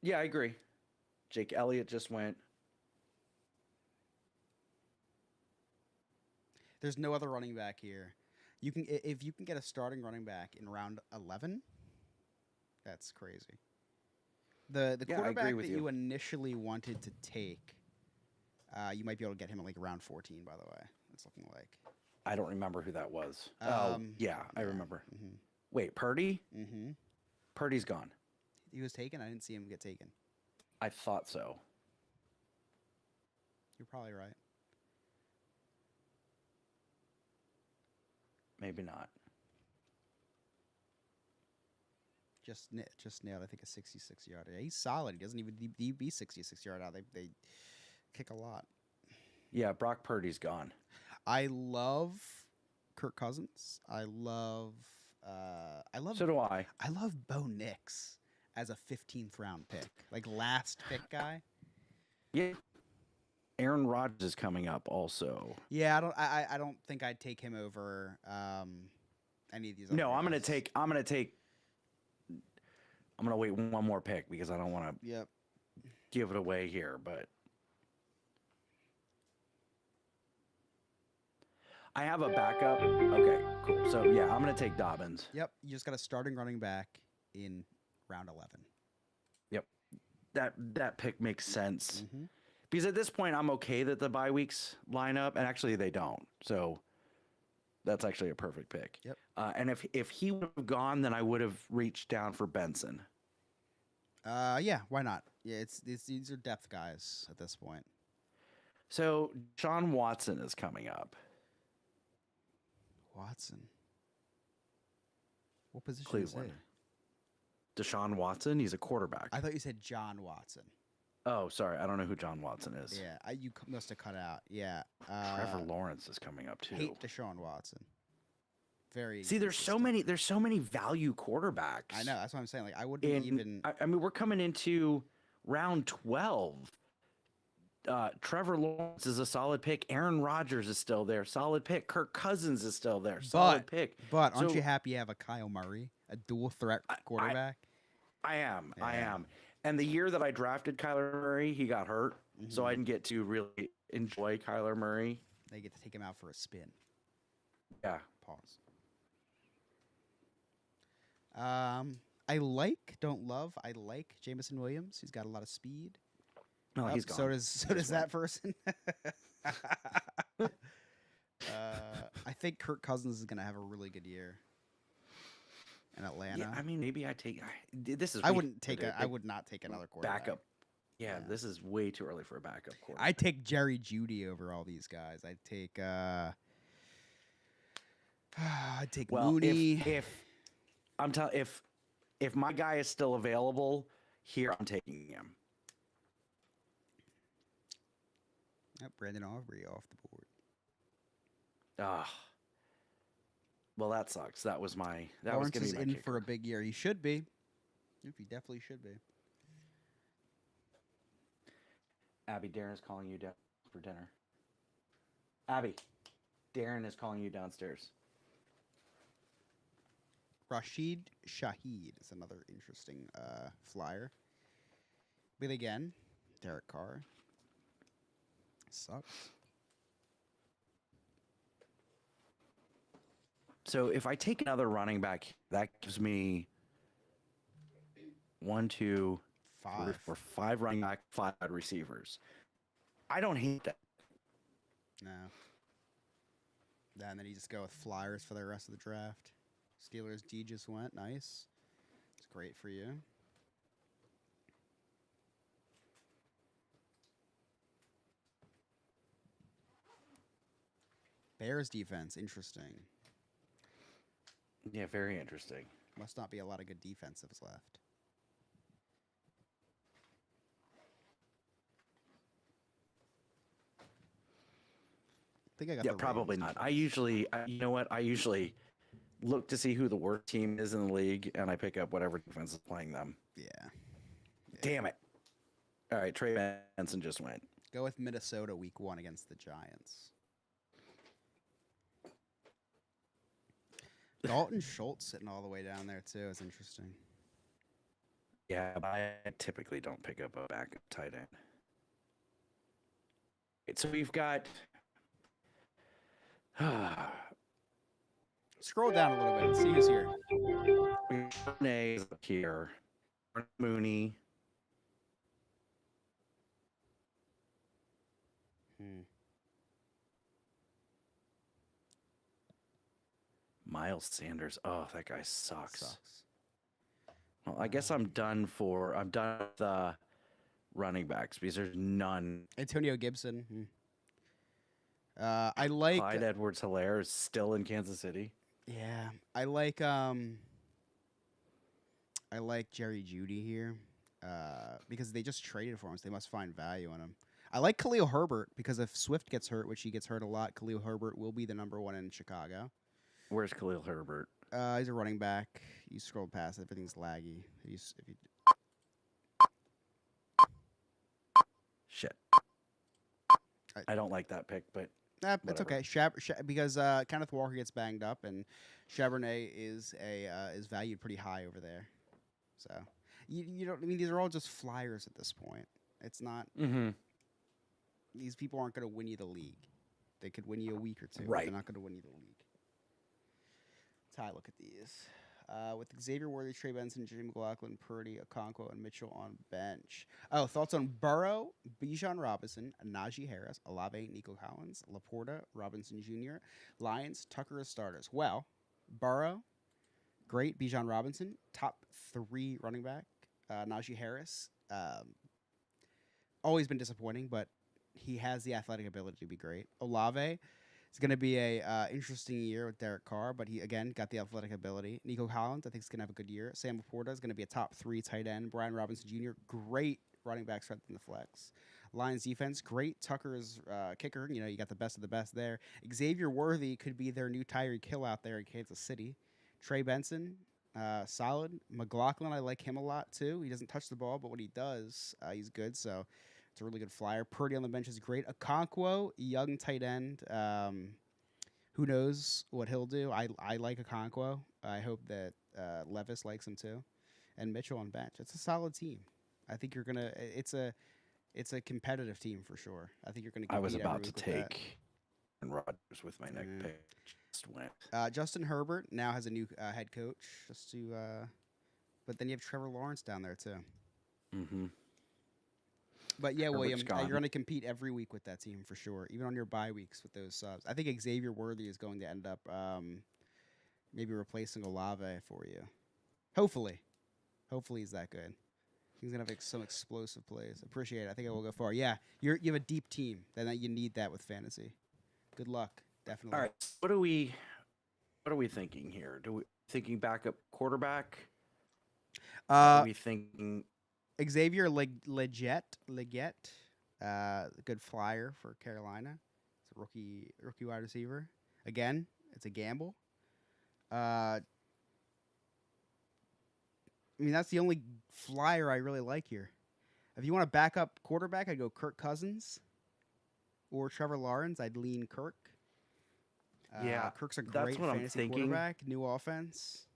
Yeah, I agree. Jake Elliott just went. There's no other running back here. You can if you can get a starting running back in round 11, that's crazy. The Yeah, I agree quarterback with that you. you initially wanted to take, you might be able to get him at like round 14. By the way, it's looking like. I don't remember who that was. Yeah, I remember. Mm-hmm. Wait, Purdy? Mm-hmm. Purdy's gone. He was taken. I didn't see him get taken. I thought so. You're probably right. Maybe not. Just nailed, I think, a 66-yard. Yeah, he's solid. He doesn't even be 66-yard out. They kick a lot. Yeah, Brock Purdy's gone. I love Kirk Cousins. I love. So do I. I love Bo Nix as a 15th round pick, like last pick guy. Yeah. Aaron Rodgers is coming up also. Yeah, I don't think I'd take him over any of these. No, other I'm gonna guys. I'm gonna wait one more pick because I don't want to Yep. give it away here, but I have a backup. Okay, cool. So yeah, I'm gonna take Dobbins. Yep. You just got a starting running back in round 11. That pick makes sense Mm-hmm. because at this point I'm okay that the bye weeks line up, and actually they don't. So that's actually a perfect pick. Yep. And if he would have gone, then I would have reached down for Benson. Yeah. Why not? Yeah. These are depth guys at this point. So Sean Watson is coming up. Watson. What position Cleveland. is he? Deshaun Watson, he's a quarterback. I thought you said John Watson. Oh, sorry, I don't know who John Watson is. Yeah, you must have cut out. Yeah. Trevor Lawrence is coming up too. Hate Deshaun Watson. Very. See, there's so many value quarterbacks. I know. That's what I'm saying. Like, I wouldn't even. I mean, we're coming into round 12. Trevor Lawrence is a solid pick. Aaron Rodgers is still there. Solid pick. Kirk Cousins is still there. Solid pick. But aren't So- you happy you have a Kyle Murray, a dual threat quarterback? I am. I Yeah. am. And the year that I drafted Kyler Murray, he got hurt. So I didn't get to really enjoy Kyler Murray. They get to take him out for a spin. Yeah. Pause. Don't love. I like Jamison Williams. He's got a lot of speed. No, Oh, he's gone. So does that person. I think Kirk Cousins is gonna have a really good year in Atlanta. Yeah, I mean, maybe I take. This is. I way wouldn't too take early. I would not take another quarterback. backup. Yeah, Yeah. this is way too early for a backup quarterback. I'd take Jerry Judy over all these guys. I'd take well, Mooney. if I'm telling if my guy is still available here, I'm taking him. Yep, Brandon Aubrey off the board. Ah. Well, that sucks. That was my. That Lawrence was going is to be in my for kicker. a big year. He should be. If he definitely should be. Abby, Darren is calling you down for dinner. Abby, Darren is calling you downstairs. Rashid Shaheed is another interesting flyer. But again, Derek Carr. Sucks. So if I take another running back, that gives me 1, 2, 3, 5. 4, 5 running back, 5 wide receivers. I don't hate that. No. And then you just go with flyers for the rest of the draft. Steelers D just went. Nice. It's great for you. Bears defense, interesting. Yeah, very interesting. Must not be a lot of good defensives left. I think I got Yeah, the probably Ravens not. defense. You know what? I usually look to see who the worst team is in the league, and I pick up whatever defense is playing them. Yeah. Damn it. All right, Trey Benson just went. Go with Minnesota week 1 against the Giants. Dalton Schultz sitting all the way down there too. It's interesting. Yeah, but I typically don't pick up a backup tight end. So we've got. Scroll down a little bit and see who's here. Chardonnay is up here. Mooney. Miles Sanders. Oh, that guy sucks. Well, I guess I'm done with the running backs because there's none. Antonio Gibson. I like. Clyde Edwards-Helaire is still in Kansas City. Yeah, I like Jerry Jeudy here because they just traded for him, so they must find value in him. I like Khalil Herbert because if Swift gets hurt, which he gets hurt a lot, Khalil Herbert will be the #1 in Chicago. Where's Khalil Herbert? He's a running back. You scroll past, everything's laggy. Shit. I don't like that pick, but It's whatever. okay. Because Kenneth Walker gets banged up, and Charbonnet is valued pretty high over there. So you don't. I mean, these are all just flyers at this point. It's not. These people aren't going to win you the league. They could win you a week or two. But Right. they're not going to win you the league. That's how I look at these. With Xavier Worthy, Trey Benson, Jimmy McLaughlin, Purdy, Okonkwo, and Mitchell on bench. Oh, thoughts on Burrow, Bijan Robinson, Najee Harris, Olave, Nico Collins, Laporta, Robinson Jr., Lions, Tucker as starters. Well, Burrow, great. Bijan Robinson, top 3 running back. Najee Harris, always been disappointing, but he has the athletic ability to be great. Olave. It's going to be a interesting year with Derek Carr, but he, again, got the athletic ability. Nico Collins, I think, is going to have a good year. Sam Laporta is going to be a top 3 tight end. Brian Robinson Jr., great running back strength in the flex. Lions defense, great. Tucker's kicker. You got the best of the best there. Xavier Worthy could be their new Tyreek Hill out there in Kansas City. Trey Benson, solid. McLaughlin, I like him a lot, too. He doesn't touch the ball, but when he does, he's good, so... It's a really good flyer. Purdy on the bench is great. Okonkwo, young tight end. Who knows what he'll do? I like Okonkwo. I hope that Levis likes him too. And Mitchell on bench. It's a solid team. I think you're gonna. It's a competitive team for sure. I think you're gonna. I was compete every about to week with that. take Aaron Rodgers with my next Yeah. pick. Just went. Justin Herbert now has a new head coach. But then you have Trevor Lawrence down there too. Mm-hmm. But yeah, Herbert's William, gone. you're going to compete every week with that team for sure, even on your bye weeks with those subs. I think Xavier Worthy is going to end up maybe replacing Olave for you. Hopefully he's that good. He's going to have some explosive plays. Appreciate it. I think it will go far. Yeah, you have a deep team. Then you need that with fantasy. Good luck, definitely. All right. What are we thinking here? Thinking backup quarterback? Are we thinking? Xavier Leggett, good flyer for Carolina. It's a rookie wide receiver. Again, it's a gamble. I mean, that's the only flyer I really like here. If you want a backup quarterback, I'd go Kirk Cousins or Trevor Lawrence. I'd lean Kirk. Yeah, Kirk's a that's great what I'm fantasy thinking. quarterback. New offense.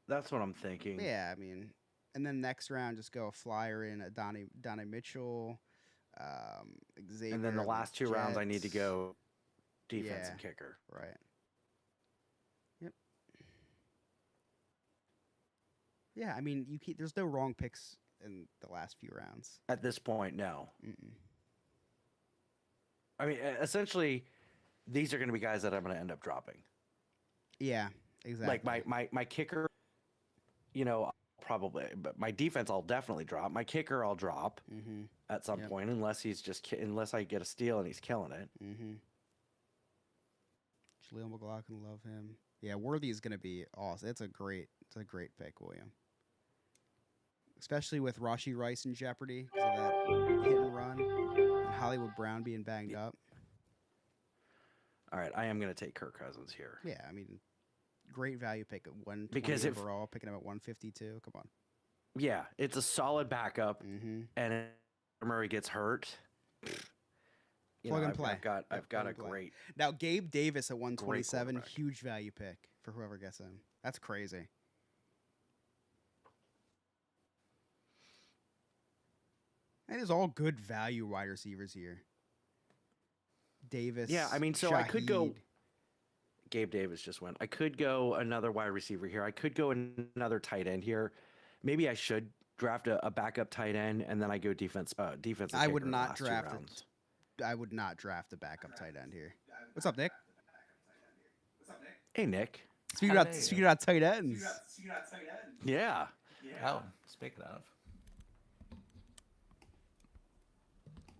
That's what I'm thinking. Yeah, I mean, and then next round, just go a flyer in a Donnie Mitchell, Xavier. And then the last 2 rounds, I need to Jets. go defense Yeah. and kicker. Right. Yep. Yeah, I mean, there's no wrong picks in the last few rounds. At this point, no. Mm-mm. I mean, essentially, these are going to be guys that I'm going to end up dropping. Yeah, exactly. Like my kicker, probably, but my defense I'll definitely drop. My kicker I'll drop Mm-hmm. at some Yep. point unless he's unless I get a steal and he's killing it. Mm-hmm. Jaleel McLaughlin, love him. Yeah, Worthy is going to be awesome. It's a great pick, William. Especially with Rashee Rice in jeopardy because of that hit and run, and Hollywood Brown being banged up. All right, I am going to take Kirk Cousins here. Yeah, I mean, great value pick at 120 Because if- overall, picking him at 152. Come on. Yeah, it's a solid backup, Mm-hmm. and if Murray gets hurt, Plug and play. I've got Yep, I've got plug a and play. great. Now Gabe Davis at 127, quarterback. huge value pick for whoever gets him. That's crazy. And there's all good value wide receivers here. Davis. Yeah, I mean, so I could go. Shaheed. Gabe Davis just went. I could go another wide receiver here. I could go another tight end here. Maybe I should draft a backup tight end and then I go defense. Defense. I would not draft it. I would not draft a backup tight end here. What's up, Nick? Hey Nick. Speaking How about dare speaking you. about tight ends. Yeah. Oh, speaking of.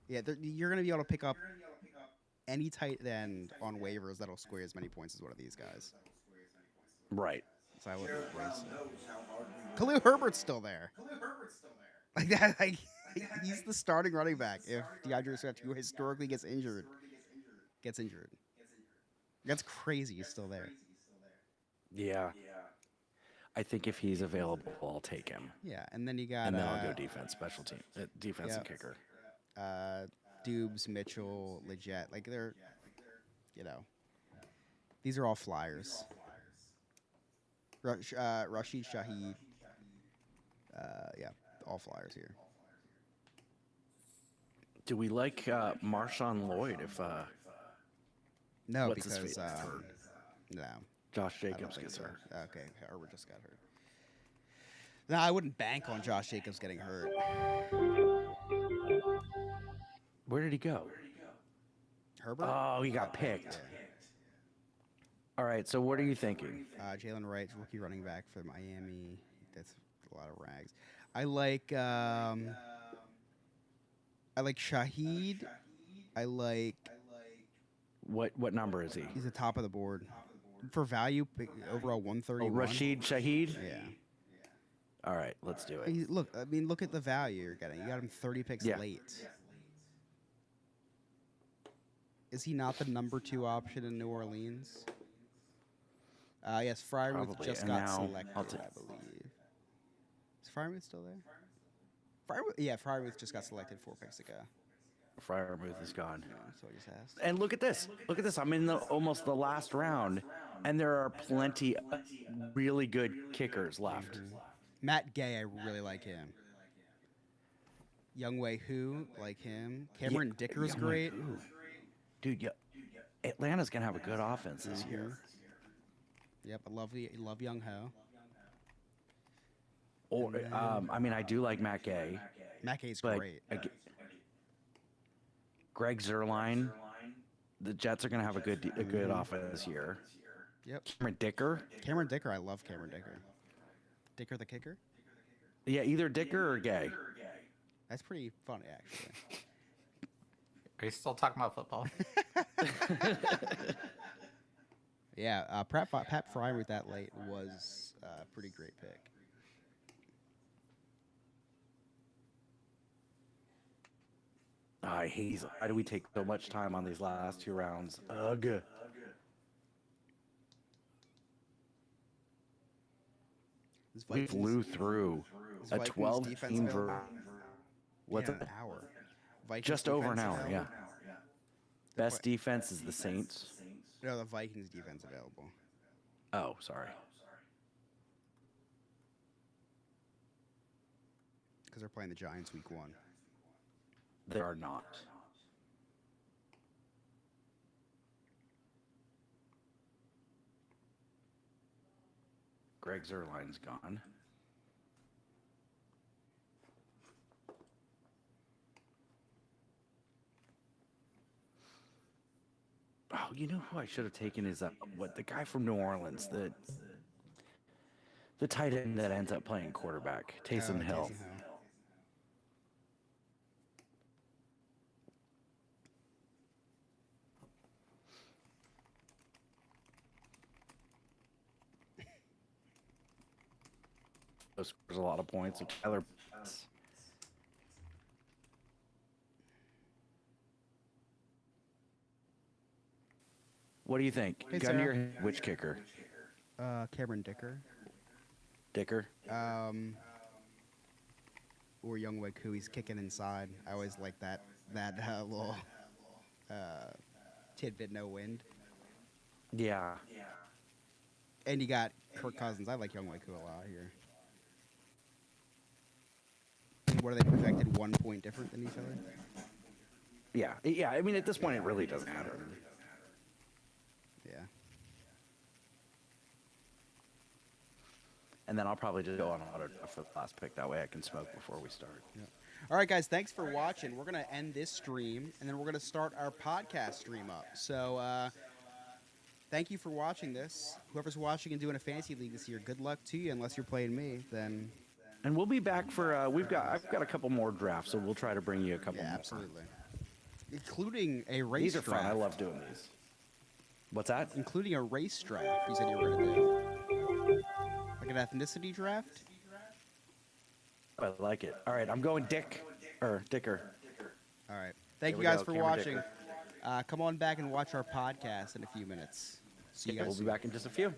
Yeah, you're gonna be able to pick up any tight end on waivers that'll score as many points as one of these guys. Right. So I would embrace it. Khalil Herbert's still there. Like that, like he's the starting running back if DeAndre Swift, who historically gets injured. That's crazy. He's still there. Yeah. I think if he's available, I'll take him, Yeah, and then you got and then I'll go defense, special team, defense and yeah. kicker. Dubes, Mitchell, Leggett. Like they're, these are all flyers. Rashid Shaheed. Yeah, all flyers here. Do we like Marshawn Lloyd if No, What's his because fate for no, Josh I don't Jacobs think gets so. hurt? Okay, Herbert just got hurt. No, I wouldn't bank on Josh Jacobs getting hurt. Where did he go? Herbert. Oh, he got picked. All right, so what are you thinking? Jalen Wright, rookie running back for Miami. That's a lot of rags. I like Shaheed. I like. What number is he? He's the top of the board for value. Overall, 131. Oh, Rashid Shaheed? Yeah. All right, let's do it. Look, I mean, look at the value you're getting. You got him 30 picks Yeah. late. Is he not the number 2 option in New Orleans? Yes, Fryermuth Probably, just and got now selected, I'll take- I believe. Is Fryermuth still there? Fryermuth just got selected 4 picks ago. Fryermuth is gone. Yeah, that's what I just asked. And look at this. Look at this. I'm in almost the last round, and there are plenty of really good kickers left. Matt Gay, I really like him. Youngwei Hu, like him. Cameron Dicker's Younghoe great. Koo. Dude, yeah, Atlanta's gonna have a good offense this year. Yep, I love Young Ho. Or, I mean, I do like Matt Gay, Matt Gay's but great. Greg Zerline. The Jets are gonna have a good offense this year. Yep. Cameron Dicker. Cameron Dicker, I love Cameron Dicker. Dicker the kicker? Yeah, either Dicker or Gay. That's pretty funny, actually. Are you still talking about football? Yeah, Pat Fryermuth that late was a pretty great pick. I hate. Why do we take so much time on these last 2 rounds? Ugh. This We Vikings- flew through this a Vikings 12 defense team available? What's Yeah, it? an hour. Vikings Just over an defense hour, yeah. available? Best defense is the Saints. No, the Vikings defense available. Oh, sorry. Because they're playing the Giants week 1. They are not. Greg Zerline's gone. Oh, you know who I should have taken is the guy from New Orleans, the tight end that ends up playing quarterback, Taysom Hill. Scores a lot of points. So Tyler. What do you think? Hey, Gun to your Sarah. head, which kicker? Cameron Dicker. Dicker? Or Youngwei Koo. He's kicking inside. I always like that that little tidbit, no wind. Yeah. And you got Kirk Cousins. I like Young Koo a lot here. And what are they projected? 1 point different than each other? Yeah. Yeah. I mean, at this point, it really doesn't matter. Yeah. And then I'll probably just go on auto for the last pick. That way I can smoke before we start. All right, guys, thanks for watching. We're going to end this stream, and then we're going to start our podcast stream up. So thank you for watching this. Whoever's watching and doing a fantasy league this year, good luck to you. Unless you're playing me, then And we'll be back for I've got a couple more drafts, so we'll try to bring you a couple yeah, more. absolutely. Including a race These are draft. fun. I love doing these. What's that? Including a race draft. You said you were going to do. Like an ethnicity draft? I like it. All right, I'm going Dicker. All right. Thank There you we guys go, for Cameron watching. Dicker. Come on back and watch our podcast in a few minutes. See you guys We'll be soon. back in just a few.